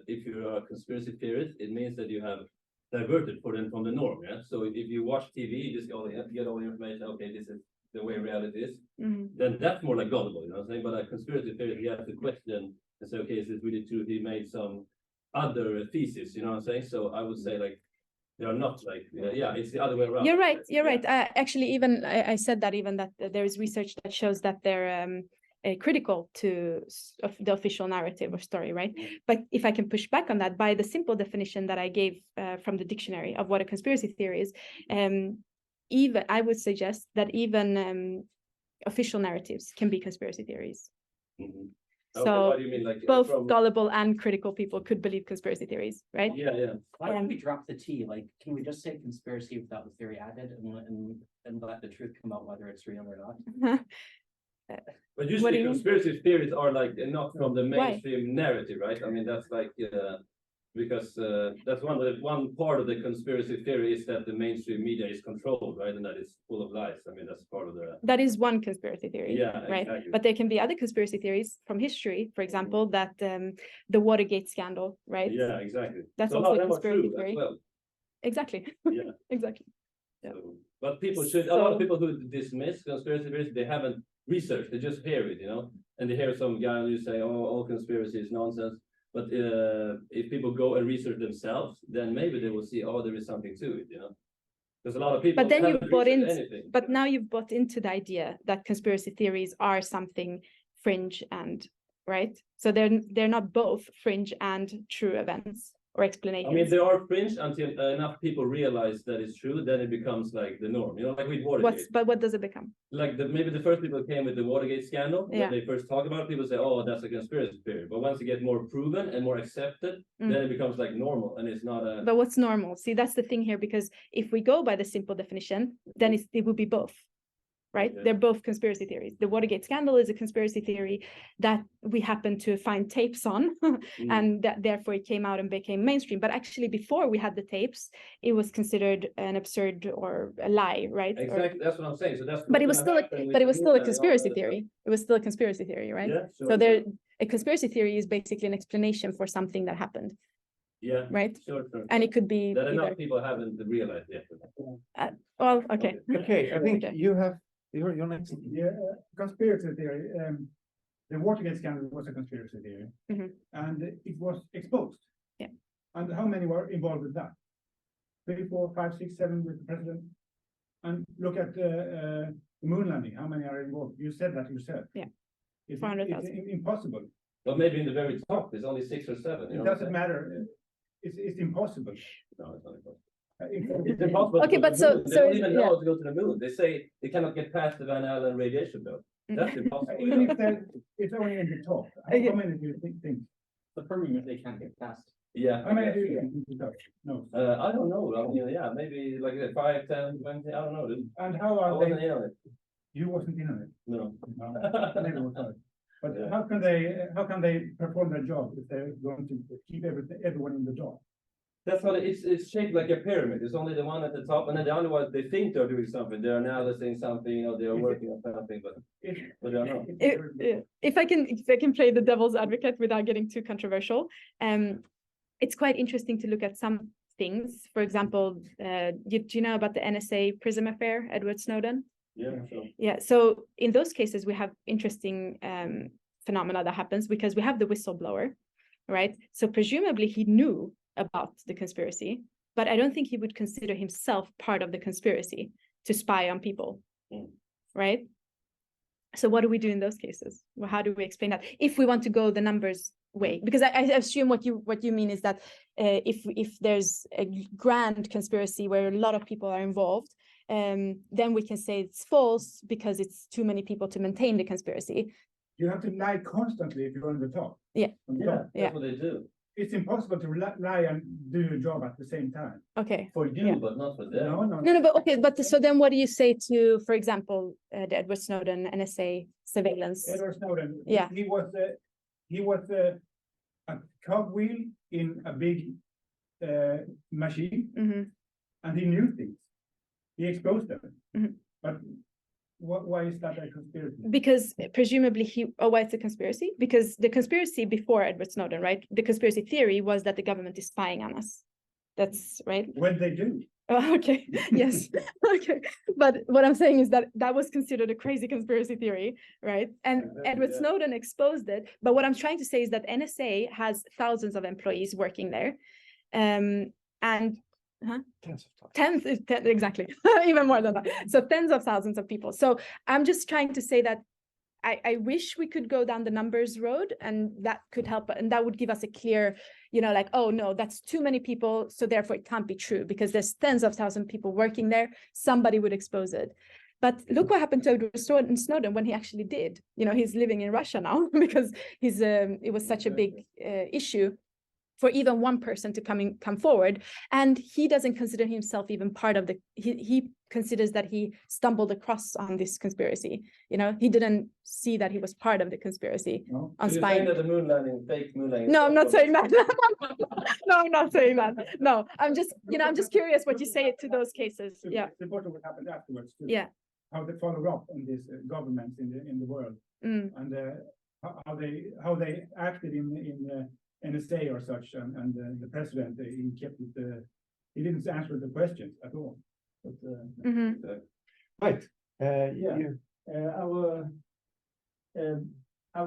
E: if you are a conspiracy theorist, it means that you have diverted from the norm. Yeah. So if you watch TV, you just get all the information. Okay, this is the way reality is.
A: Mhm.
E: Then that's more like gullible. You know what I'm saying? But a conspiracy theorist, you have to question and say, okay, is this really true? He made some other thesis, you know what I'm saying? So I would say like they are not like it's the other way around.
A: You're right. You're right. Actually, even I said that even that there is research that shows that they're critical to of the official narrative or story, right? But if I can push back on that by the simple definition that I gave from the dictionary of what a conspiracy theory is, even I would suggest that even official narratives can be conspiracy theories.
E: Mm-hmm.
A: So
E: okay, what do you mean? Like
A: both gullible and critical people could believe conspiracy theories, right?
E: Yeah.
D: Why don't we drop the T? Like, can we just say conspiracy without the theory added and let the truth come out whether it's real or not?
E: But
A: What do
E: usually
A: you mean?
E: conspiracy theories are like not from the
A: Why?
E: mainstream narrative, right? I mean that's like because that's one part of the conspiracy theory is that the mainstream media is controlled, right? And that it's full of lies. I mean that's part of the
A: That is one conspiracy theory,
E: Yeah,
A: right?
E: exactly.
A: But there can be other conspiracy theories from history, for example, that the Watergate scandal, right?
E: Yeah, exactly.
A: That's
E: so
A: also a
E: them are
A: conspiracy
E: true
A: theory.
E: as well.
A: Exactly.
E: Yeah.
A: Exactly. Yeah.
E: So, but people should a lot of
A: So-
E: people who dismiss conspiracy theories, they haven't researched, they just hear it, and they hear some guy who say, oh, all conspiracy is nonsense. But if people go and research themselves, then maybe they will see, oh, there is something to it, Because a lot of people
A: But then
E: haven't
A: you've bought
E: researched
A: into,
E: anything.
A: but now you've bought into the idea that conspiracy theories are something fringe and right. So they're not both fringe and true events or explanations.
E: I mean, they are fringe until enough people realize that it's true, then it becomes like the norm, like with Watergate.
A: But what does it become?
E: Like maybe the first people came with the Watergate scandal,
A: Yeah.
E: when they first talk about it, people say, oh, that's a conspiracy theory. But once it gets more proven and more accepted, then it becomes like normal and it's not a...
A: But what's normal? See, that's the thing here, because if we go by the simple definition, then it would be both, right?
E: Okay.
A: They're both conspiracy theories. The Watergate scandal is a conspiracy theory that we happen to find tapes on, and that therefore it came out and became mainstream. But actually, before we had the tapes, it was considered an absurd or a lie, right?
E: Exactly, that's what I'm saying. So that's
A: But it was
E: what's
A: still,
E: gonna happen with
A: but it was still a
E: media and all
A: conspiracy
E: that
A: theory. It was still a conspiracy theory, right?
E: stuff. Yeah,
A: So a conspiracy theory is basically an explanation for something that happened.
E: Yeah,
A: right?
E: sure.
A: And it could be
E: That enough
A: either.
E: people haven't realized yet.
A: Well, okay.
F: Okay, I think
A: Okay.
F: you have, you're next.
C: Yeah, conspiracy theory. The Watergate scandal was a conspiracy theory,
A: Mhm.
C: and it was exposed.
A: Yeah.
C: And how many were involved with that? 3, 4, 5, 6, 7 with the president. And look at the moon landing. How many are involved? You said that yourself.
A: Yeah.
C: It's
A: 400,000.
C: impossible.
E: But maybe in the very top, there's only 6 or 7. You
C: It
E: know
C: doesn't matter. It's impossible.
E: No, it's not impossible.
C: It's
E: It's impossible.
A: Okay,
E: to go
A: but
E: to the
A: so-
E: moon. They
A: so
E: don't
A: is-
E: even
A: yeah.
E: know how to go to the moon. They say they cannot get past the Van Allen radiation belt. That's impossible.
C: Even if it's only in the top. How many do you think?
D: The Firmament they can't get past.
E: Yeah.
C: How many do you think in the top? No.
E: I don't know. I mean, yeah, maybe like 5, 10, 20. I don't know. Dude.
C: And how
E: I
C: are
E: wasn't
C: they?
E: in on it.
C: You wasn't in on it.
E: No.
C: No, neither was I. But
E: Yeah.
C: how can they perform their job if they're going to keep everyone in the dark?
E: That's what it's shaped like a pyramid. It's only the one at the top, and then the other ones they think they're doing something. They're analyzing something, you know, they're working on something, but they're not.
A: If I can play the devil's advocate without getting too controversial, it's quite interesting to look at some things. For example, do you know about the NSA PRISM affair, Edward Snowden?
E: Yeah, so
A: Yeah, so in those cases, we have interesting phenomena that happens because we have the whistleblower, right? So presumably he knew about the conspiracy, but I don't think he would consider himself part of the conspiracy to spy on people, right? So what do we do in those cases? Well, how do we explain that if we want to go the numbers way? Because I assume what you mean is that if there's a grand conspiracy where a lot of people are involved, then we can say it's false because it's too many people to maintain the conspiracy.
C: You have to lie constantly if you're on the top.
A: Yeah.
C: On the
E: yeah,
C: top.
E: that's what they do.
C: It's impossible to lie and do your job at the same time.
A: Okay.
E: For you,
A: Yeah.
E: but not for them.
A: No, but okay, but so then what do you say to, for example, the Edward Snowden NSA surveillance?
C: Edward Snowden.
A: Yeah.
C: He was a cogwheel in a big machine,
A: Mhm.
C: and he knew things. He exposed them.
A: Mhm.
C: But why is that a conspiracy?
A: Because presumably why it's a conspiracy? Because the conspiracy before Edward Snowden, right? The conspiracy theory was that the government is spying on us. That's right.
C: When they do.
A: Oh, okay. Yes. Okay. But what I'm saying is that was considered a crazy conspiracy theory, right? And Edward
E: Yeah.
A: Snowden exposed it. But what I'm trying to say is that NSA has thousands of employees working there. And
F: Tens of thousands.
A: exactly, even more than that. So tens of thousands of people. So I'm just trying to say that I wish we could go down the numbers road, and that could help, and that would give us a clear, like, oh no, that's too many people, so therefore it can't be true because there's tens of thousands of people working there. Somebody would expose it. But look what happened to Edward Snowden when he actually did. He's living in Russia now because it was such a big issue for even one person to come forward, and he doesn't consider himself even part of he considers that he stumbled across on this conspiracy. He didn't see that he was part of the conspiracy
C: No.
A: on
E: So you're
A: spying.
E: saying that the moon landing, fake moon landing.
A: No, I'm not saying that. No, I'm not saying that. No, I'm just curious what you say to those cases.
C: So
A: Yeah.
C: it's important what happened afterwards too.
A: Yeah.
C: How they followed up on these governments in the world,
A: Mm.
C: and how they acted in NSA or such, and the president he kept it. He didn't answer the questions at all. But
A: Mhm.
F: Right.
G: Yeah.
F: You-
G: I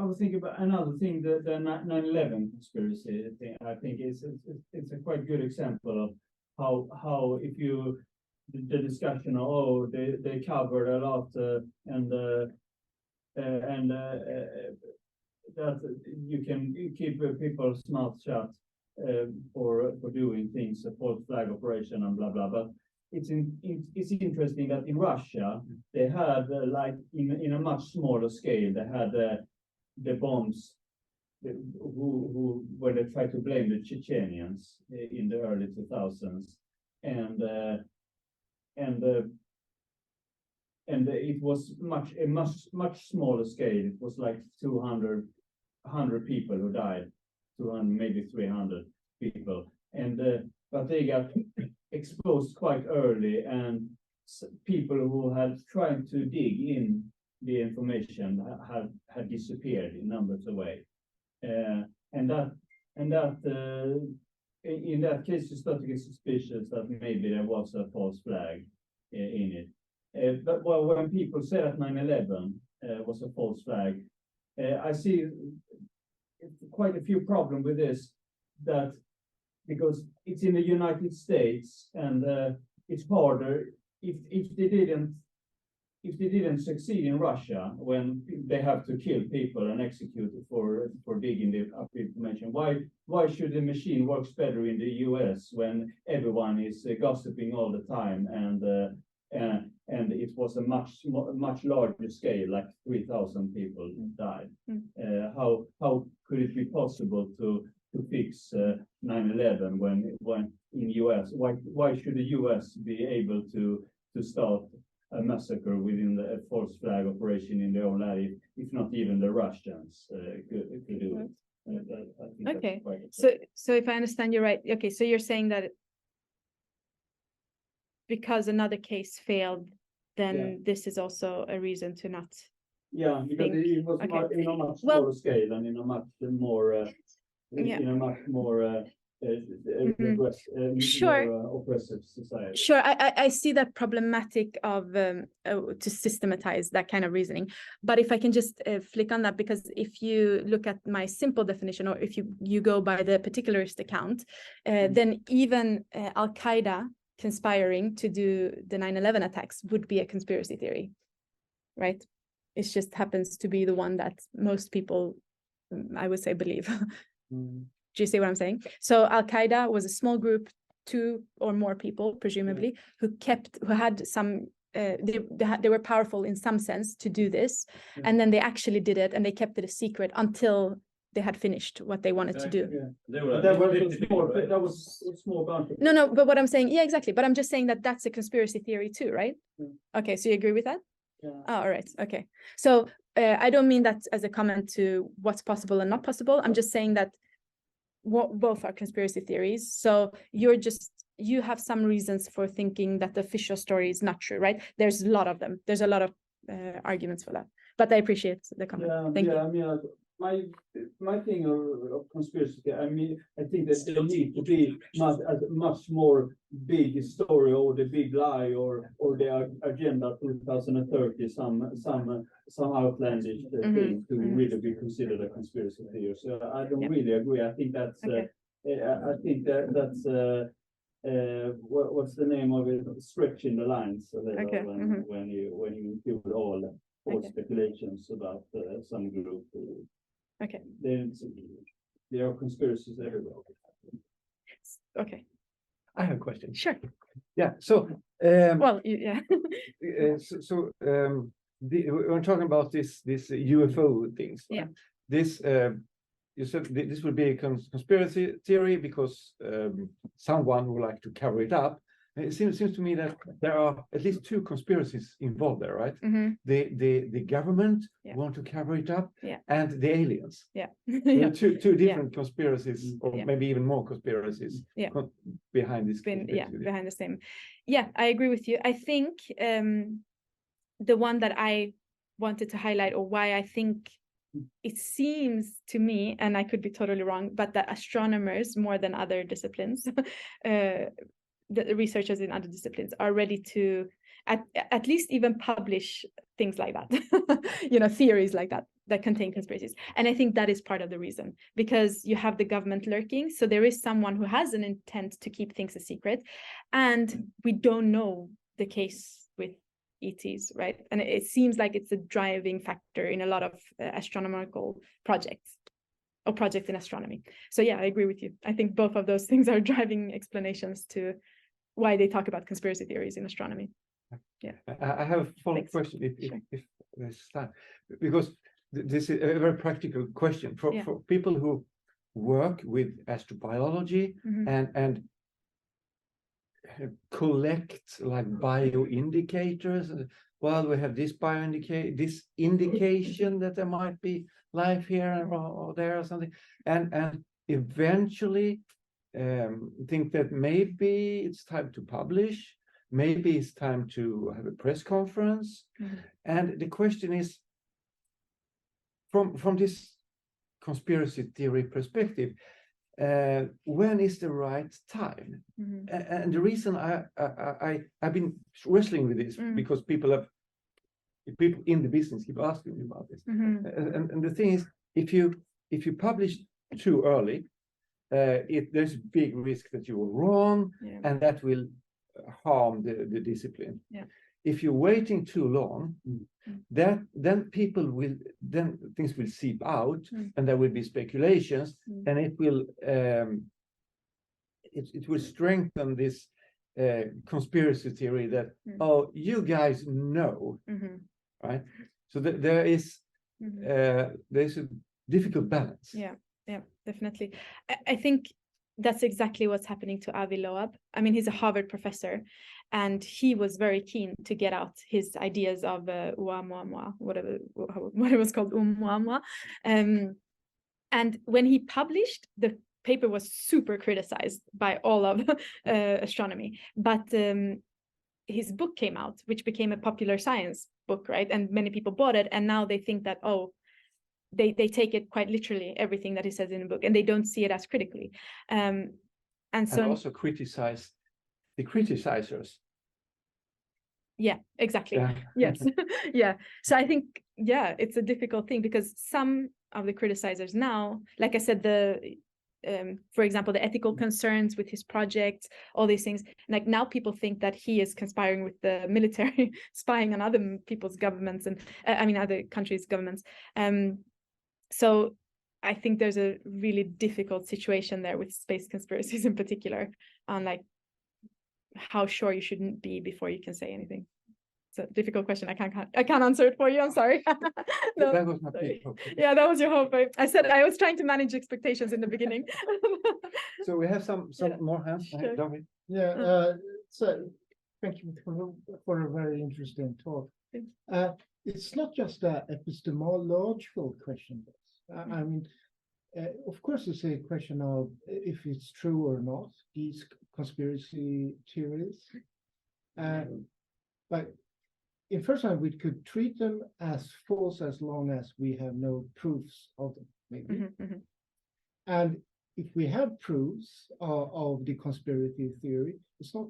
G: was thinking about another thing, the 9/11 conspiracy thing. I think it's a quite good example of how if you the discussion of they covered a lot and that you can keep people's mouths shut for doing things, a false flag operation and blah blah. But it's interesting that in Russia they had like in a much smaller scale they had the bombs who when they tried to blame the Chechenians in the early 2000s and it was much smaller scale. It was like 200 people who died, 200 maybe 300 people, and but they got exposed quite early, and people who had tried to dig in the information had disappeared in numbers away, and and that in that case, you start to get suspicious that maybe there was a false flag in it. But well, when people say that 9/11 was a false flag, I see quite a few problems with this. That because it's in the United States and it's harder if they didn't succeed in Russia when they have to kill people and execute for digging up information. Why should the machine works better in the US when everyone is gossiping all the time and it was a much larger scale, like 3,000 people died. How could it be possible to fix 9/11 when in US? Why should the US be able to start a massacre within the false flag operation in their own land, if not even the Russians could do it? I think that's
A: Okay,
G: quite
A: so if I understand you right, okay, so you're saying that because another case failed, then this is also a reason to not.
G: Yeah, because it was
A: Okay.
G: in a much
A: Well-
G: smaller scale and in a much more in a much more
A: Sure.
G: more oppressive society.
A: Sure, I see that problematic of to systematize that kind of reasoning, but if I can just flick on that, because if you look at my simple definition, or if you go by the particularist account, then even Al-Qaeda conspiring to do the 9/11 attacks would be a conspiracy theory, right? It just happens to be the one that most people, I would say, believe. Do you see what I'm saying? So Al-Qaeda was a small group, 2 or more people, presumably, who had some, they were powerful in some sense to do this. And then they actually did it, and they kept it a secret until they had finished what they wanted to do.
E: They were
G: That was
E: like
G: a
E: 50
G: small,
E: people, right?
G: that was a small bunch of
A: No, but what I'm saying, yeah, exactly. But I'm just saying that that's a conspiracy theory too, right?
G: Mm.
A: Okay, so you agree with that?
G: Yeah.
A: Oh, all right, okay. So I don't mean that as a comment to what's possible and not possible. I'm just saying that both are conspiracy theories. So you have some reasons for thinking that the official story is not true, right? There's a lot of them. There's a lot of arguments for that. But I appreciate the comment. Thank you.
G: I mean, my thing of conspiracy, I mean, I think that there need to be much more big story or the big lie or the agenda 2030, some outlandish thing to really be considered a conspiracy theory. So I don't really agree. I think that's
A: Okay.
G: I think that's what's the name of it? Stretching the lines a little
A: Okay.
G: when you include all
A: Okay.
G: speculations about some group.
A: Okay.
G: There are conspiracies everywhere.
A: Okay.
F: I have a question.
A: Sure.
F: Yeah. So,
A: Well, yeah.
F: we're talking about this UFO things.
A: Yeah.
F: This you said this would be a conspiracy theory because someone would like to cover it up. It seems to me that there are at least 2 conspiracies involved there, right? The government
A: Yeah.
F: want to cover it up,
A: Yeah.
F: and the aliens.
A: Yeah.
F: There are two different conspiracies, or
A: Yeah.
F: maybe even more conspiracies
A: Yeah.
F: behind this.
A: Behind the same. Yeah, I agree with you. I think the one that I wanted to highlight, or why I think it seems to me, and I could be totally wrong, but that astronomers more than other disciplines, the researchers in other disciplines are ready to at least even publish things like that, theories like that contain conspiracies. And I think that is part of the reason, because you have the government lurking. So there is someone who has an intent to keep things a secret, and we don't know the case with ETs, right? And it seems like it's a driving factor in a lot of astronomical projects or projects in astronomy. So yeah, I agree with you. I think both of those things are driving explanations to why they talk about conspiracy theories in astronomy. Yeah.
F: I have a follow-up question if there's time, because this is a very practical question for people who work with astrobiology and collect like bioindicators. Well, we have this this indication that there might be life here or there or something, and eventually think that maybe it's time to publish, maybe it's time to have a press conference. And the question is, from this conspiracy theory perspective, when is the right time?
A: Mhm.
F: And the reason I've been wrestling with this because people in the business keep asking me about this.
A: Mhm.
F: And the thing is, if you publish too early, there's a big risk that you are wrong,
A: Yeah.
F: and that will harm the discipline.
A: Yeah.
F: If you're waiting too long, then things will seep out, and there will be speculations, and it will strengthen this conspiracy theory that oh, you guys know, right? So there's a difficult balance.
A: Yeah, definitely. I think that's exactly what's happening to Avi Loeb. I mean, he's a Harvard professor, and he was very keen to get out his ideas of Oumuamua, whatever what it was called, Oumuamua. And when he published, the paper was super criticized by all of astronomy. But his book came out, which became a popular science book, right? And many people bought it, and now they think that, oh, they take it quite literally, everything that he says in the book, and they don't see it as critically. And
F: also criticize the criticizers.
A: Yeah, exactly.
F: Yeah.
A: Yes. Yeah. So I think, yeah, it's a difficult thing because some of the criticizers now, like I said, for example, the ethical concerns with his project, all these things, like now people think that he is conspiring with the military, spying on other people's governments and other countries' governments. So I think there's a really difficult situation there with space conspiracies in particular, on like how sure you shouldn't be before you can say anything. It's a difficult question. I can't answer it for you. I'm sorry. No,
F: that was my
A: sorry.
F: hope.
A: Yeah, that was your hope. I said I was trying to manage expectations in the beginning.
F: So we have some more hands.
A: Sure.
F: David?
H: Yeah, so thank you for a very interesting talk. It's not just an epistemological question. I mean, of course, it's a question of if it's true or not, these conspiracy theories. But in first time, we could treat them as false as long as we have no proofs of them, maybe. And if we have proofs of the conspiracy theory, it's not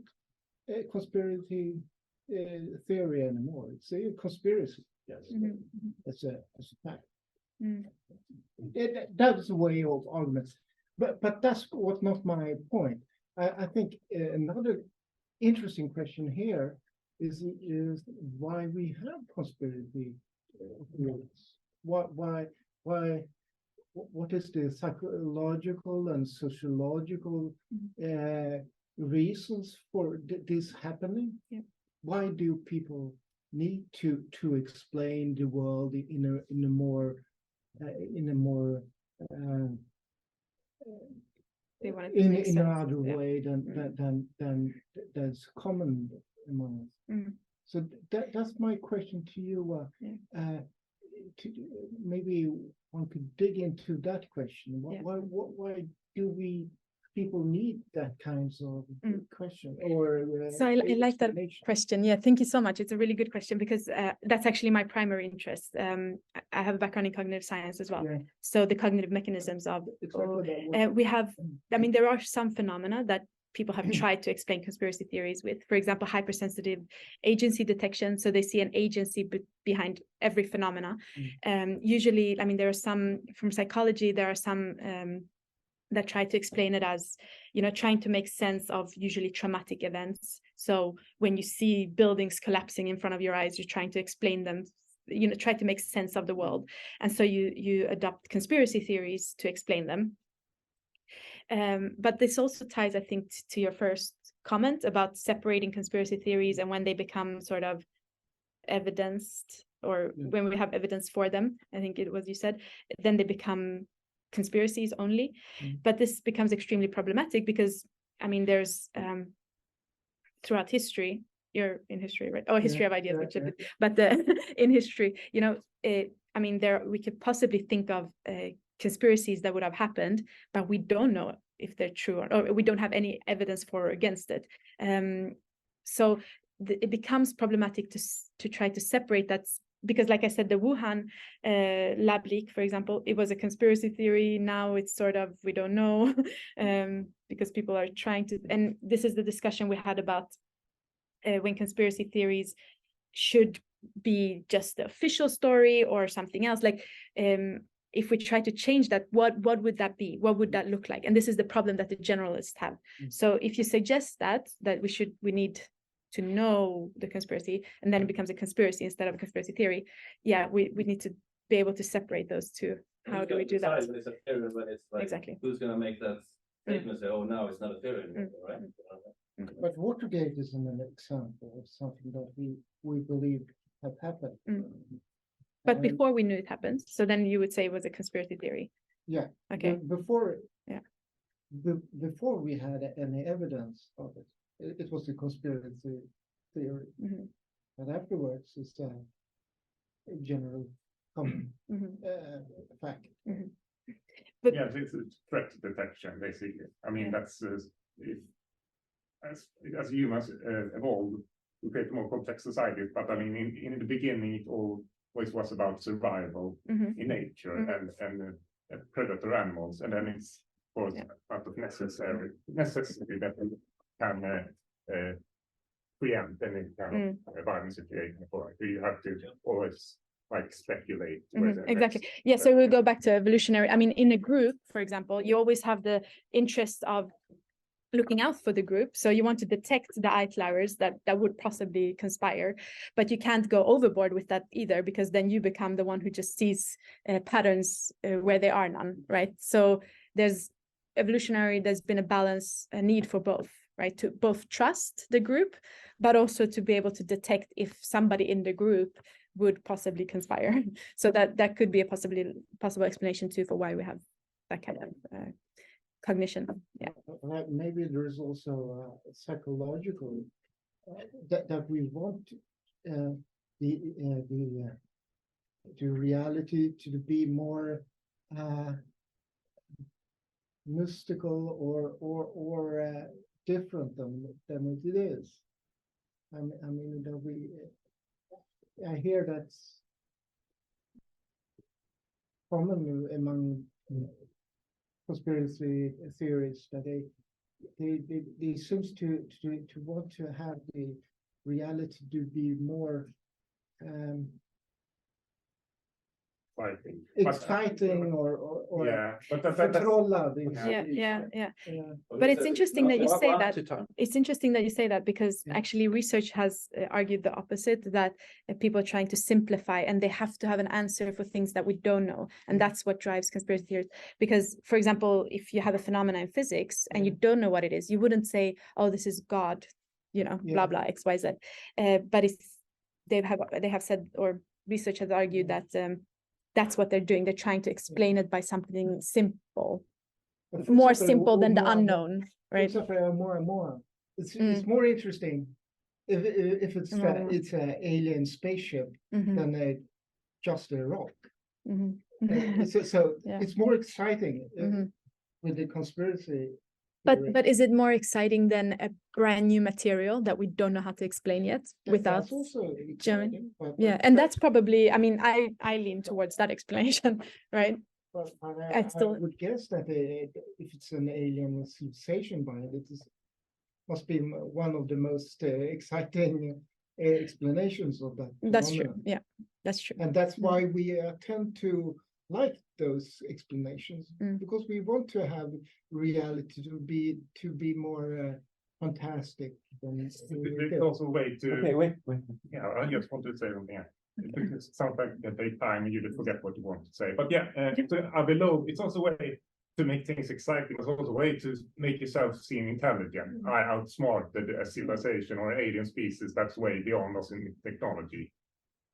H: a conspiracy theory anymore. It's a conspiracy. Yes, it's a fact. That's a way of arguments, but that's what not my point. I think another interesting question here is why we have conspiracy theories. Why? What is the psychological and sociological reasons for this happening? Yeah. Why do people need to explain the world in a more in another way than that's common among us? So that's my question to you. Maybe one could dig into that question. Why do people need that kinds of question? Or
A: so I like that question. Yeah, thank you so much. It's a really good question because that's actually my primary interest. I have a background in cognitive science as well. Yeah. So the cognitive mechanisms of there are some phenomena that people have tried to explain conspiracy theories with. For example, hypersensitive agency detection. So they see an agency behind every phenomena. Usually, there are some from psychology. There are some that try to explain it as, trying to make sense of usually traumatic events. So when you see buildings collapsing in front of your eyes, you're trying to explain them, try to make sense of the world. And so you adopt conspiracy theories to explain them. But this also ties, I think, to your first comment about separating conspiracy theories and when they become sort of evidenced, or when we have evidence for them, I think it was you said, then they become conspiracies only. But this becomes extremely problematic because, there's throughout history, you're in history, right? Oh, history of ideas, but in history, we could possibly think of conspiracies that would have happened, but we don't know if they're true or we don't have any evidence for or against it. So it becomes problematic to try to separate that because like I said, the Wuhan lab leak, for example, it was a conspiracy theory. Now it's sort of, we don't know, because people are trying to, and this is the discussion we had about when conspiracy theories should be just the official story or something else. Like, if we try to change that, what would that be? What would that look like? And this is the problem that the generalists have. So if you suggest that we need to know the conspiracy, and then it becomes a conspiracy instead of a conspiracy theory. Yeah, we need to be able to separate those two. How do we do that?
E: When it's a theory, when it's like,
A: Exactly.
E: who's gonna make that statement? Say, oh, now it's not a theory anymore, right?
H: But Watergate is an example of something that we believe had happened.
A: But before we knew it happened, so then you would say it was a conspiracy theory.
H: Yeah.
A: Okay.
H: Before.
A: Yeah.
H: Before we had any evidence of it, it was a conspiracy theory. But afterwards, it's a general common fact.
A: But
I: Yeah, it's a threat detection, basically. I mean, that's as humans evolve, we create more complex societies. But I mean, in the beginning, it always was about survival in nature and predator animals, and then it's of course out of necessity that we can preempt any kind of violence situation. You have to always like speculate.
A: Exactly. Yeah. So we'll go back to evolutionary. I mean, in a group, for example, you always have the interest of looking out for the group. So you want to detect the outliers that would possibly conspire, but you can't go overboard with that either, because then you become the one who just sees patterns where there are none, right? So there's been a balance, a need for both, right? To both trust the group, but also to be able to detect if somebody in the group would possibly conspire. So that could be a possible explanation too for why we have that kind of cognition. Yeah.
H: Maybe there is also psychological that we want the reality to be more mystical or different than it is. I mean that I hear that's common among conspiracy theories, that they seems to want to have the reality to be more exciting or
I: yeah, but that's
A: Yeah. But it's interesting that you say that. It's interesting that you say that, because actually research has argued the opposite, that people are trying to simplify and they have to have an answer for things that we don't know. And that's what drives conspiracy theories. Because, for example, if you have a phenomenon in physics and you don't know what it is, you wouldn't say, oh, this is God, blah, blah, X, Y, Z. But they have said, or research has argued that that's what they're doing. They're trying to explain it by something simple, more simple than the unknown, right?
H: More and more. It's more interesting if it's an alien spaceship than just a rock. So it's more exciting with the conspiracy.
A: But is it more exciting than a brand new material that we don't know how to explain yet without German? Yeah, and that's probably, I mean, I lean towards that explanation, right?
H: But I would guess that if it's an alien civilization behind it, must be one of the most exciting explanations of that.
A: That's true. Yeah, that's true.
H: And that's why we tend to like those explanations, because we want to have reality to be more fantastic.
I: It's also a way to.
F: Okay, wait.
I: Yeah, I just want to say something. Because it sounds like that take time and you just forget what you want to say. But yeah, below, it's also a way to make things exciting. It's also a way to make yourself seem intelligent. I outsmarted a civilization or alien species that's way beyond us in technology.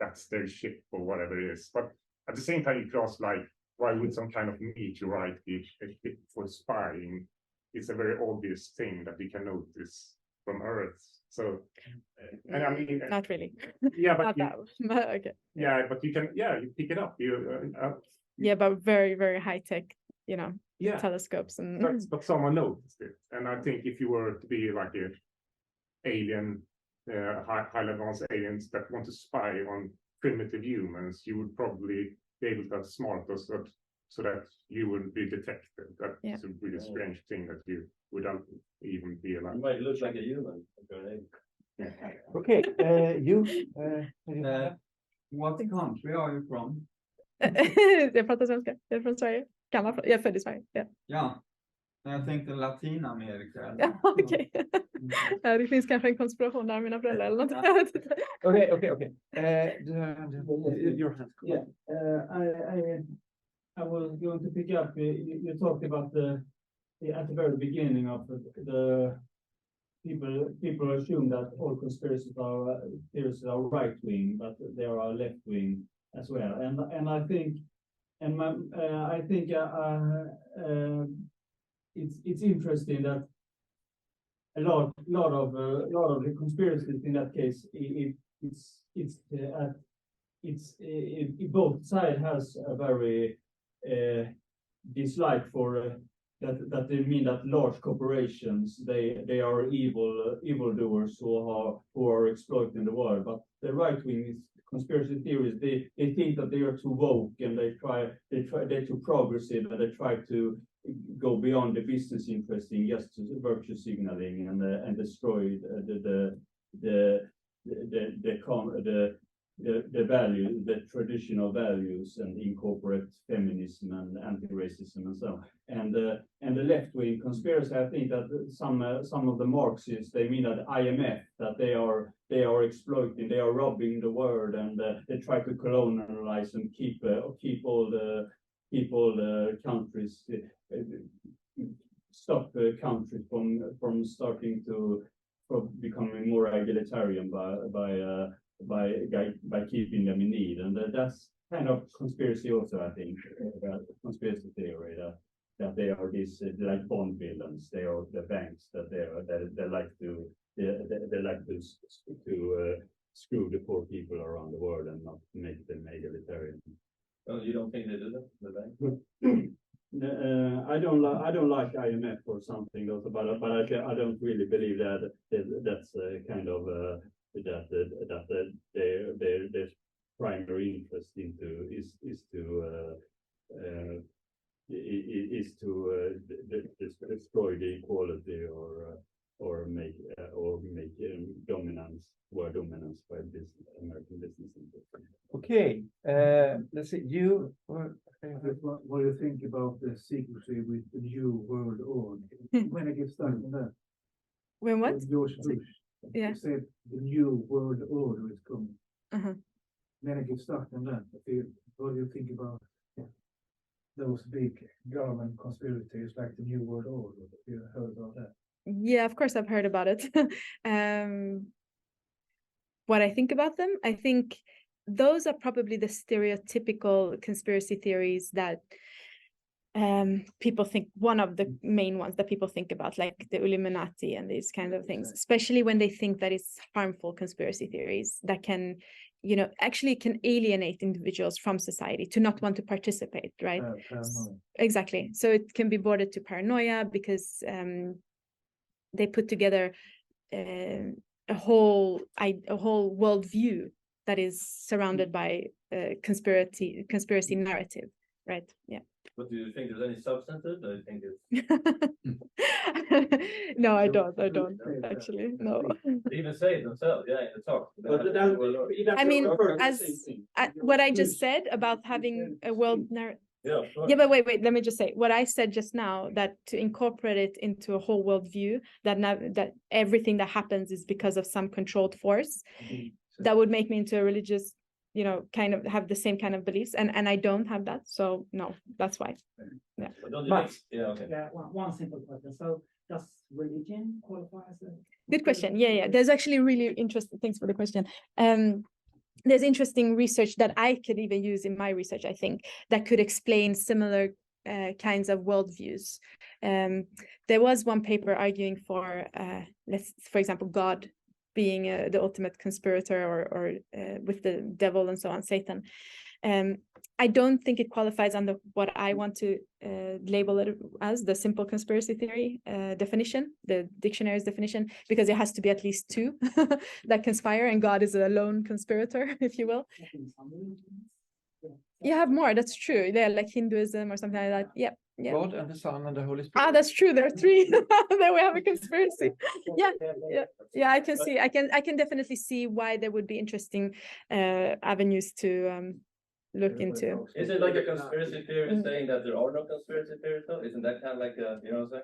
I: That's their ship or whatever it is. But at the same time, you cross like, why would some kind of meteorite be a ship for spying? It's a very obvious thing that we can notice from Earth. So, and I mean,
A: not really.
I: Yeah, but
A: not that. But okay.
I: Yeah, but you can. Yeah, you pick it up.
A: Yeah, but very, very high tech.
I: Yeah,
A: telescopes and.
I: But someone noticed it, and I think if you were to be like a alien, highly advanced aliens that want to spy on primitive humans, you would probably be able to outsmart us so that you wouldn't be detected. That's a really strange thing that you wouldn't even be alive.
E: You might look like a human.
F: Okay, you.
B: What country are you from?
A: Jag pratar svenska. Jag är från Sverige. Jag är född i Sverige. Ja.
B: Ja, jag tänkte Latinamerika.
A: Ja, okej. Ja, det finns kanske en konspiration där, mina föräldrar eller något. Jag vet inte.
F: Okay. Your hand.
G: Yeah, I was going to pick up, you talked about at the very beginning of the people assume that all conspiracy theories are right wing, but there are left wing as well. And I think, it's interesting that a lot of the conspiracies in that case, both sides has a very dislike for that they mean that large corporations they are evildoers who are exploiting the world. But the right wing conspiracy theories, they think that they are too woke and they're too progressive and they try to go beyond the business interest in just virtue signaling and destroy the value, the traditional values, and incorporate feminism and anti-racism and so on. And the left-wing conspiracy, I think that some of the Marxists, they mean that IMF, that they are exploiting, they are robbing the world, and they try to colonialize and keep all the countries, stop countries from starting to becoming more egalitarian by keeping them in need. And that's kind of conspiracy also, I think, conspiracy theory that they are these like bond villains. They are the banks that they like to screw the poor people around the world and not make them egalitarian.
E: Oh, you don't think they do that, the bank?
G: I don't like IMF or something also, but I don't really believe that's kind of that their primary interest is to destroy the equality or make world dominance by American business interests.
F: Okay, let's see. You.
H: What do you think about the secrecy with the New World Order? When it gets started on that?
A: When what?
H: George Bush.
A: Yeah.
H: He said the New World Order is coming.
A: Uh-huh.
H: When it gets started on that, what do you think about those big government conspiracies like the New World Order? Have you heard about that?
A: Yeah, of course I've heard about it. What I think about them, I think those are probably the stereotypical conspiracy theories that people think, one of the main ones that people think about, like the Illuminati and these kind of things, especially when they think that it's harmful conspiracy theories that can, actually can alienate individuals from society to not want to participate, right? Exactly. So it can be bordered to paranoia because they put together a whole worldview that is surrounded by conspiracy narrative, right? Yeah.
E: But do you think there's any substance to it? Or do you think it's...
A: No, I don't actually. No.
E: They even say it themselves, yeah, in the talk.
A: I mean, what I just said about having a world narrative.
E: Yeah, sure.
A: Yeah, but wait, let me just say what I said just now, that to incorporate it into a whole worldview, that everything that happens is because of some controlled force, that would make me into a religious, kind of have the same kind of beliefs, and I don't have that, so no, that's why. Yeah.
E: Okay.
J: Yeah, one simple question. So does religion qualify as a...
A: Good question. Yeah. There's actually really interesting things for the question. There's interesting research that I could even use in my research, I think, that could explain similar kinds of worldviews. There was one paper arguing for, for example, God being the ultimate conspirator or with the devil and so on, Satan. I don't think it qualifies under what I want to label it as, the simple conspiracy theory definition, the dictionary's definition, because it has to be at least two that conspire, and God is a lone conspirator, if you will. You have more, that's true. Yeah, like Hinduism or something like that. Yeah. Yeah.
F: God and the Son and the Holy Spirit.
A: Ah, that's true. There are three. Then we have a conspiracy. Yeah, yeah, yeah. I can see. I can definitely see why there would be interesting avenues to look into.
E: Is it like a conspiracy theory saying that there are no conspiracy theories though? Isn't that kind of like a, you know what I'm saying?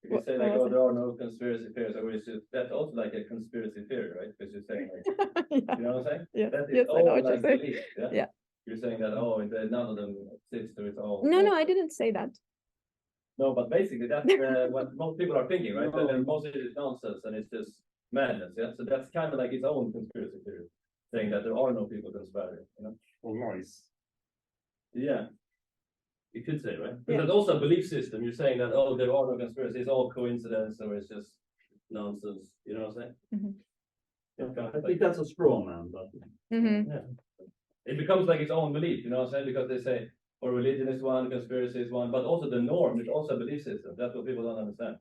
E: If you say like, oh, there are no conspiracy theories, or is it, that's also like a conspiracy theory, right? Because you're saying like,
A: Yeah.
E: you know what I'm saying?
A: Yeah.
E: That is
A: Yes, I know
E: all
A: what you're
E: like
A: saying.
E: belief, yeah?
A: Yeah.
E: You're saying that, oh, none of them exist, or it's all.
A: No, I didn't say that.
E: No, but basically that's what most people are thinking, right? That most of it is nonsense and it's just madness, yeah? So that's kind of like its own conspiracy theory, saying that there are no people conspiring, you know?
I: Or noise.
E: Yeah. You could say, right? But
A: Yeah.
E: that's also a belief system. You're saying that, oh, there are no conspiracies, it's all coincidence, or it's just nonsense, you know what I'm saying?
A: Mhm.
G: I think that's a straw man, but.
A: Mm-hmm.
E: Yeah. It becomes like its own belief, you know what I'm saying? Because they say, or religion is one, conspiracy is one, but also the norm is also a belief system. That's what people don't understand.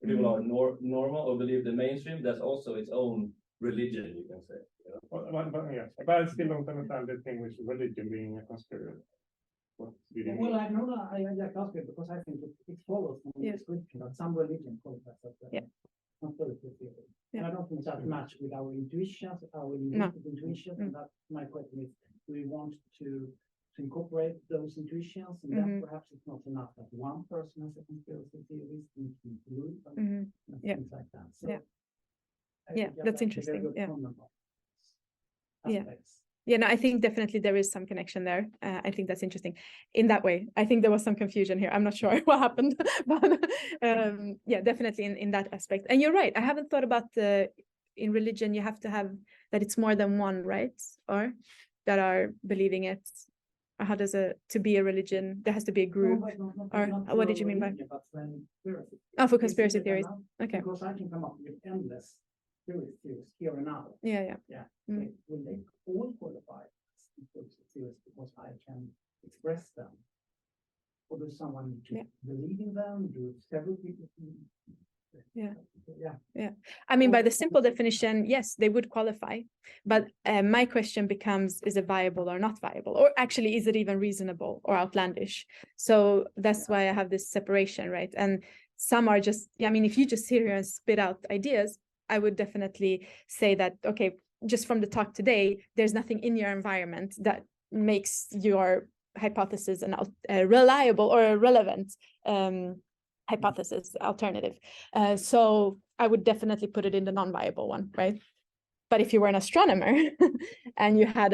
E: If people are normal or believe the mainstream, that's also its own religion, you can say. You know?
I: But I still don't understand the thing with religion being a conspiracy. What do you mean?
J: Well, I know that I asked it because I think it follows from the
A: Yeah.
J: description that some religion qualifies as a
A: Yeah.
J: conspiracy theory.
A: Yeah.
J: And I don't think that match with our intuitions, our intuitions, and that's my question is, do we want to incorporate those intuitions, and then perhaps it's not enough that one person has a conspiracy theorist and include and
A: Yeah.
J: things like that. So
A: Yeah.
J: I
A: Yeah,
J: think
A: that's
J: a very
A: interesting.
J: good
A: Yeah.
J: comment on
A: Yeah.
J: aspects.
A: Yeah, no, I think definitely there is some connection there. I think that's interesting in that way. I think there was some confusion here. I'm not sure what happened, but yeah, definitely in that aspect. And you're right. I haven't thought about in religion, you have to have that it's more than one, right? Or that are believing it. Or how does to be a religion, there has to be a group. Or what did you mean by? Oh, for conspiracy theories. Okay.
J: Because I can come up with endless theories here and now.
A: Yeah.
J: Will they all qualify as conspiracy theories because I can express them? Or does someone need to believe in them? Do several people? Yeah.
A: I mean, by the simple definition, yes, they would qualify. But my question becomes, is it viable or not viable? Or actually, is it even reasonable or outlandish? So that's why I have this separation, right? And some are just, I mean, if you just sit here and spit out ideas, I would definitely say that, okay, just from the talk today, there's nothing in your environment that makes your hypothesis a reliable or a relevant hypothesis alternative. So I would definitely put it in the non-viable one, right? But if you were an astronomer and you had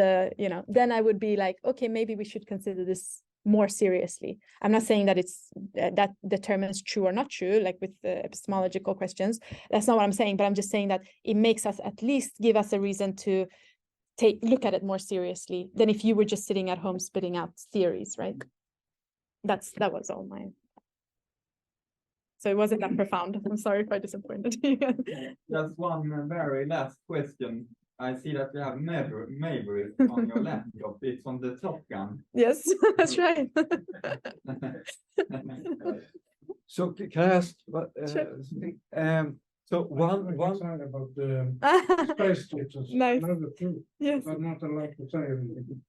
A: then I would be like, okay, maybe we should consider this more seriously. I'm not saying that it's that determines true or not true, like with the epistemological questions. That's not what I'm saying, but I'm just saying that it makes us at least give us a reason to look at it more seriously than if you were just sitting at home spitting out theories, right? That was all mine. So it wasn't that profound. I'm sorry if I disappointed you.
B: Just one very last question. I see that you have Maybury on your laptop. It's on the Top Gun.
A: Yes, that's right.
F: So can I ask? So one.
C: Excited about the space ships.
A: Nice.
C: Another two.
A: Yes.
C: I'm not allowed to say anything.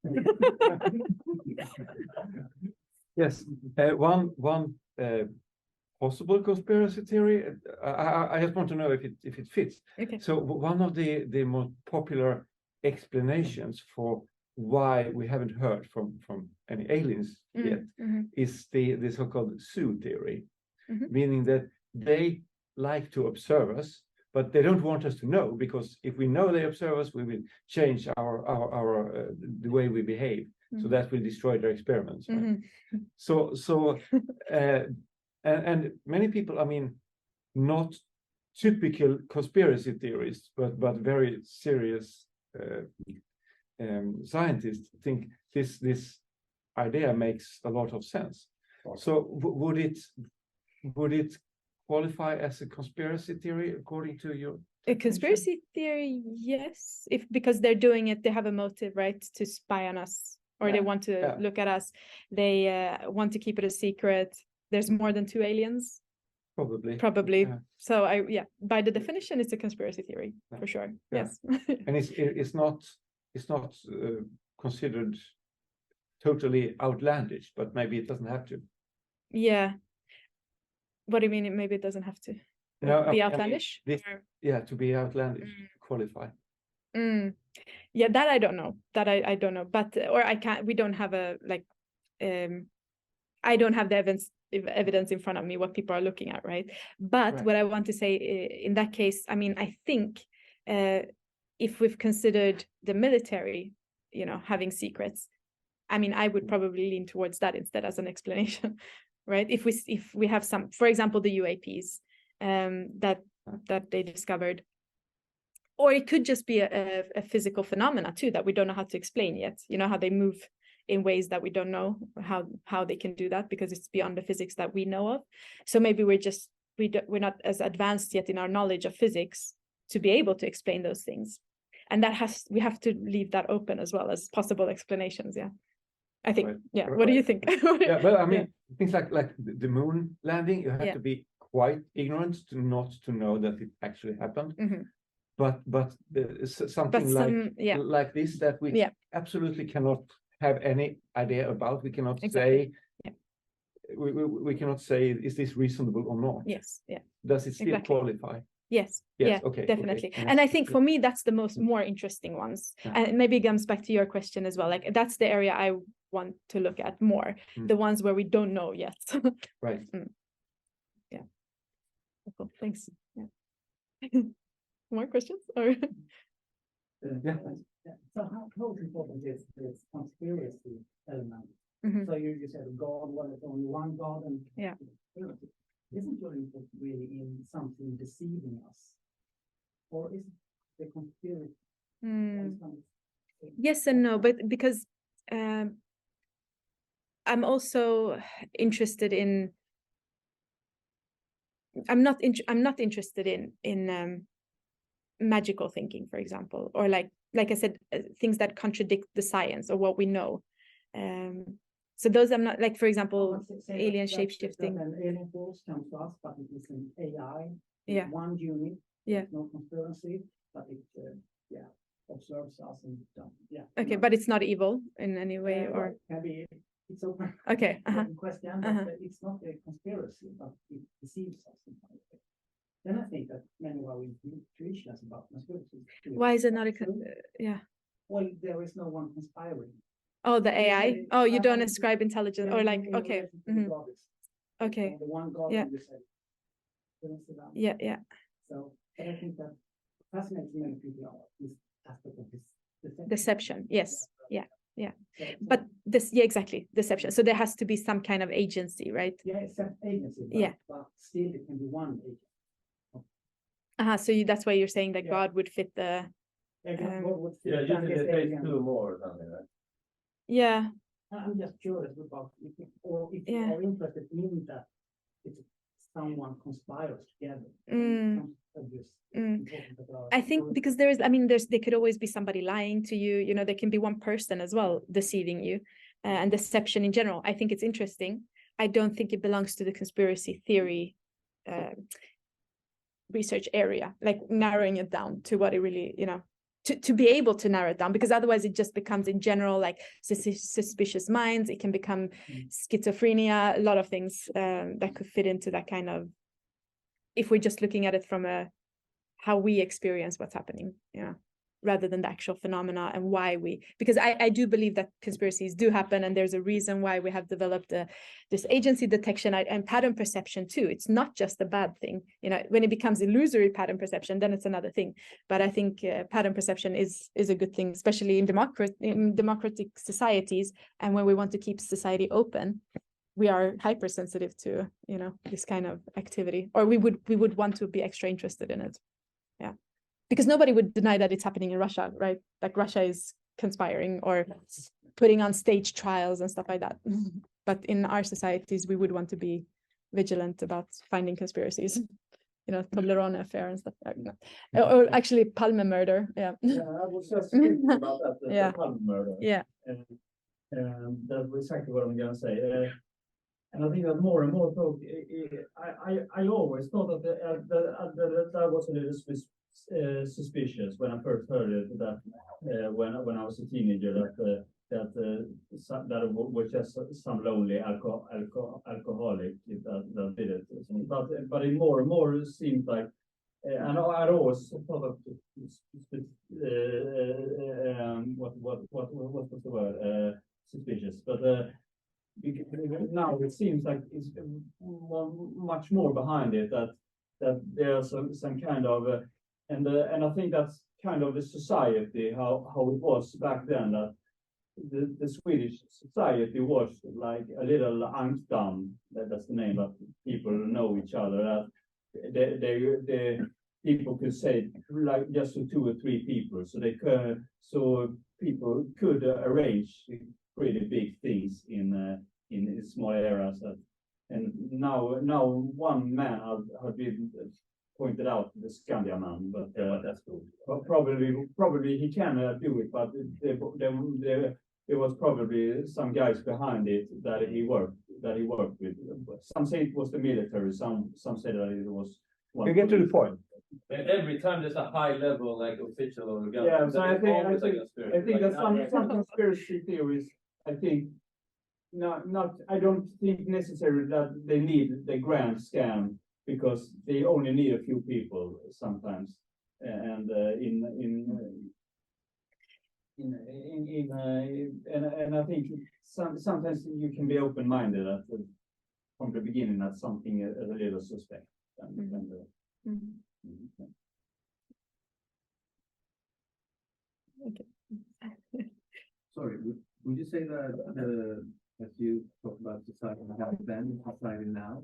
F: Yes, one possible conspiracy theory. I just want to know if it fits.
A: Okay.
F: So one of the most popular explanations for why we haven't heard from any aliens yet is the so-called zoo theory, meaning that they like to observe us, but they don't want us to know, because if we know they observe us, we will change our the way we behave. So that will destroy their experiments. Right? So and many people, I mean, not typical conspiracy theorists, but very serious scientists think this idea makes a lot of sense. So would it qualify as a conspiracy theory according to your
A: a conspiracy theory? Yes, because they're doing it, they have a motive, right, to spy on us or they want to
F: Yeah.
A: look at us. They want to keep it a secret. There's more than 2 aliens. Probably.
F: Yeah.
A: So by the definition, it's a conspiracy theory for sure.
F: Yeah.
A: Yes.
F: And it's not considered totally outlandish, but maybe it doesn't have to.
A: Yeah. What do you mean? Maybe it doesn't have to
F: No,
A: be
F: I mean,
A: outlandish?
F: to be outlandish, qualify.
A: Yeah, that I don't know. That I don't know. But or I can't. We don't have a I don't have the evidence in front of me what people are looking at, right? But
F: Right.
A: what I want to say in that case, I mean, I think if we've considered the military, having secrets, I mean, I would probably lean towards that instead as an explanation, right? If we have some, for example, the UAPs that they discovered, or it could just be a physical phenomena too that we don't know how to explain yet. How they move in ways that we don't know how they can do that because it's beyond the physics that we know of. So maybe we're not as advanced yet in our knowledge of physics to be able to explain those things, and we have to leave that open as well as possible explanations. Yeah, I think.
F: Right.
A: Yeah. What do you think?
F: Yeah, well, I mean, things like the moon landing, you have to be quite ignorant not to know that it actually happened.
A: Mm-hmm.
F: But something like this that we absolutely cannot have any idea about. We cannot say.
A: Yeah.
F: We cannot say, is this reasonable or not?
A: Yes. Yeah.
F: Does it still qualify?
A: Yes.
F: Yes.
A: Yeah.
F: Okay.
A: Definitely.
F: Okay.
A: And I think for me that's the more interesting ones.
F: Yeah.
A: And maybe it comes back to your question as well. Like that's the area I want to look at more. The ones where we don't know yet.
F: Right.
A: Yeah. Cool. Thanks. Yeah. More questions or?
F: Yeah.
J: So how important is this conspiracy element?
A: Mm-hmm.
J: So you said God, well, it's only one God, and isn't your input really in something deceiving us, or is it the conspiracy?
A: Yes and no, but because I'm also interested in. I'm not interested in magical thinking, for example, or like I said, things that contradict the science or what we know. So those I'm not, like, for example, alien shapeshifting.
J: An alien force comes to us, but it is an AI.
A: Yeah.
J: One unit.
A: Yeah.
J: No conspiracy, but it observes us and
A: Okay, but it's not evil in any way, or
J: can be. It's open.
A: Okay.
J: Question, but it's not a conspiracy, but it deceives us in some way. Then I think that many of our intuitions about conspiracies.
A: Why is it not
J: Well, there is no one conspiring.
A: Oh, the AI. Oh, you don't ascribe intelligence, or like okay. Okay.
J: The one God.
A: Yeah. Yeah.
J: So I think that fascinates many people are this aspect of this
A: deception. Yes. Yeah. But exactly, deception. So there has to be some kind of agency, right?
J: Yeah, it's an agency. But still it can be one agent.
A: So that's why you're saying that God would fit the.
J: God would fit
E: usually it takes 2 more or something, right?
A: Yeah.
J: I'm just curious about if you are interested in that, if someone conspires together.
A: I think because there could always be somebody lying to you. There can be one person as well deceiving you, and deception in general. I think it's interesting. I don't think it belongs to the conspiracy theory research area, like narrowing it down to what it really, to be able to narrow it down, because otherwise it just becomes in general like suspicious minds. It can become schizophrenia, a lot of things that could fit into that kind of, if we're just looking at it from how we experience what's happening, rather than the actual phenomena and why because I do believe that conspiracies do happen, and there's a reason why we have developed this agency detection and pattern perception too. It's not just a bad thing. When it becomes illusory pattern perception, then it's another thing. But I think pattern perception is a good thing, especially in democratic societies, and when we want to keep society open. We are hypersensitive to this kind of activity, or we would want to be extra interested in it. Yeah, because nobody would deny that it's happening in Russia, right? Like Russia is conspiring or putting on stage trials and stuff like that. But in our societies, we would want to be vigilant about finding conspiracies. Toblerone affair and stuff like that. Or actually Palme murder. Yeah.
G: Yeah, I was just thinking about that. The
A: Yeah.
G: Palme murder.
A: Yeah.
G: That's exactly what I'm gonna say. And I think that more and more folk, I always thought that was a little suspicious when I first heard it, that when I was a teenager, that was just some lonely alcoholic that did it. But it more and more seemed like, and I'd always thought of what was the word, suspicious, but now it seems like it's much more behind it, that there's some kind of and I think that's kind of the society, how it was back then, that the Swedish society was like a little ankdam, that's the name, that people know each other, that they people could say like just to 2 or 3 people, so people could arrange pretty big things in small areas. And now one man has been pointed out, the Scandia man, but that's good. But probably he can do it, but there was probably some guys behind it that he worked with. Some say it was the military, some said that it was one.
F: You get to the point.
E: Every time there's a high level, like official or government.
G: Yeah, so I think that some
E: like,
G: conspiracy theories, I think, I don't think necessarily that they need the grand scam, because they only need a few people sometimes, and I think sometimes you can be open-minded from the beginning that something is a little suspect.
A: Okay.
K: Sorry, would you say that as you talk about society back then and society now,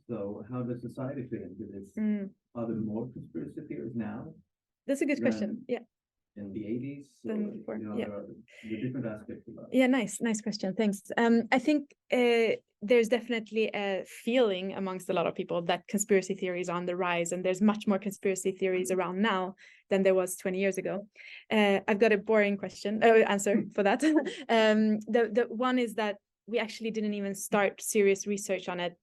K: so how does society fit into this? Are there more conspiracy theories now?
A: That's a good question. Yeah.
K: In the 80s,
A: Than before, yeah.
K: the different aspects of that.
A: Yeah, nice question. Thanks. I think there's definitely a feeling amongst a lot of people that conspiracy theories are on the rise, and there's much more conspiracy theories around now than there was 20 years ago. I've got a boring answer for that. The one is that we actually didn't even start serious research on it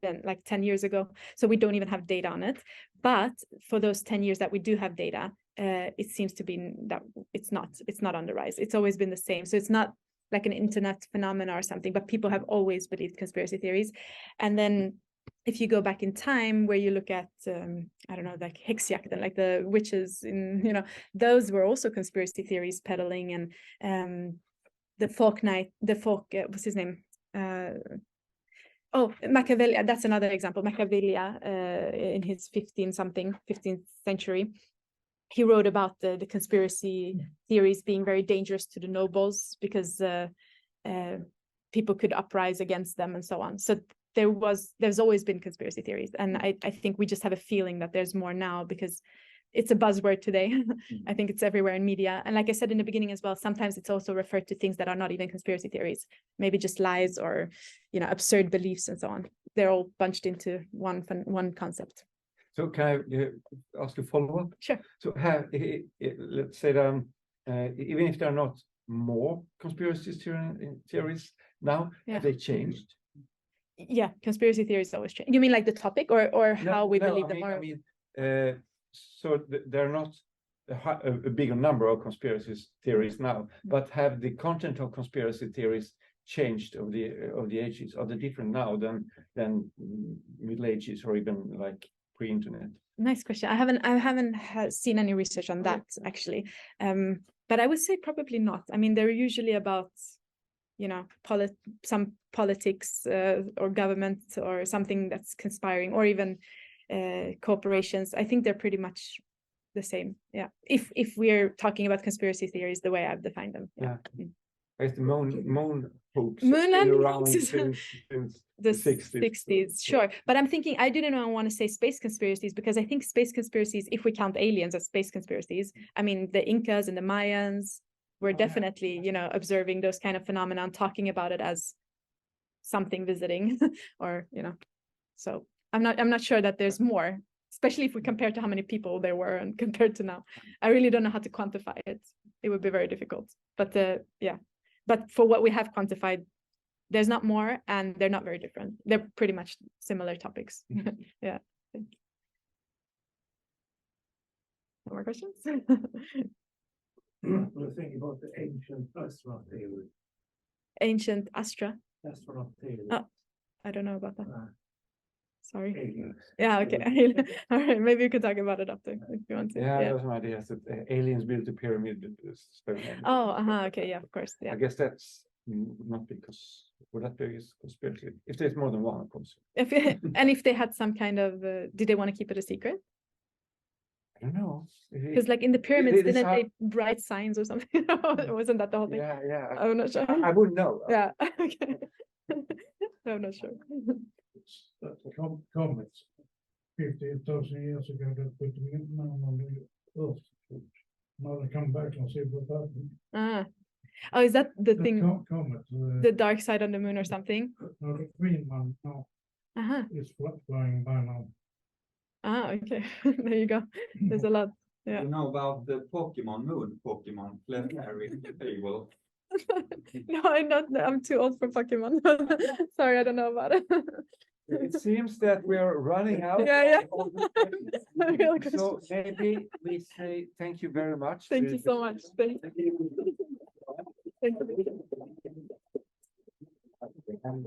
A: then, like 10 years ago, so we don't even have data on it. But for those 10 years that we do have data, it seems to be that it's not on the rise. It's always been the same. So it's not like an internet phenomena or something, but people have always believed conspiracy theories. And then if you go back in time, where you look at I don't know, like häxjakten, like the witches in, those were also conspiracy theories peddling, and the folk what's his name, Machiavelli, that's another example. Machiavelli, in his 15th century, he wrote about the conspiracy theories being very dangerous to the nobles, because people could uprise against them and so on. So there's always been conspiracy theories, and I think we just have a feeling that there's more now, because it's a buzzword today. I think it's everywhere in media. And like I said in the beginning as well, sometimes it's also referred to things that are not even conspiracy theories, maybe just lies or, absurd beliefs and so on. They're all bunched into one concept.
F: So can I ask a follow-up?
A: Sure.
F: So let's say that even if there are not more conspiracy theories now, have they changed?
A: Yeah, conspiracy theories always change. You mean like the topic, or how we believe them?
F: I mean, so there are not a bigger number of conspiracy theories now, but have the content of conspiracy theories changed over the ages? Are they different now than Middle Ages or even like pre-internet?
A: Nice question. I haven't seen any research on that actually, but I would say probably not. I mean, they're usually about some politics or government or something that's conspiring, or even corporations. I think they're pretty much the same. Yeah. If we're talking about conspiracy theories the way I've defined them. Yeah.
F: It's the moon hoax
A: around
F: since
A: the
F: 60s.
A: 60s, sure. But I'm thinking, I didn't want to say space conspiracies, because I think space conspiracies, if we count aliens as space conspiracies, I mean, the Incas and the Mayans were definitely, observing those kind of phenomena and talking about it as something visiting or, so I'm not sure that there's more, especially if we compare to how many people there were and compared to now. I really don't know how to quantify it. It would be very difficult, but yeah, But for what we have quantified, there's not more, and they're not very different. They're pretty much similar topics. Yeah. No more questions?
J: We're thinking about the ancient astronaut theory.
A: Ancient Astra.
J: Astronaut theory.
A: Oh, I don't know about that. Sorry.
J: Aliens.
A: Yeah, okay. All right, maybe you could talk about it after if you want to.
F: Yeah, there was some ideas that aliens built the pyramid.
A: Oh, okay, yeah, of course. Yeah.
F: I guess that's not because, would that be a conspiracy? If there's more than one, of course.
A: And if they had some kind of, did they want to keep it a secret?
F: I don't know.
A: Because like in the pyramids,
F: they
A: didn't
F: decide-
A: they write signs or something? Wasn't that the whole thing?
F: Yeah.
A: I'm not sure.
F: I wouldn't know.
A: Yeah, okay. I'm not sure.
C: That comets 50,000 years ago that put the man on the earth. Now they come back and see what happened.
A: Ah. Oh, is that the
C: The
A: thing,
C: comet,
A: the dark side on the moon or something?
C: no, the green one now
A: Uh-huh.
C: is flying by now.
A: Ah, okay. There you go. There's a lot. Yeah.
B: You know about the Pokemon moon, Pokemon, legendary fable.
A: No, I'm not. I'm too old for Pokemon. Sorry, I don't know about it.
F: It seems that we are running out.
A: Yeah.
F: of all the questions.
A: Real
F: So
A: questions.
F: maybe we say thank you very much.
A: Thank
F: to
A: you so much. Thank you. Thank you.
F: And,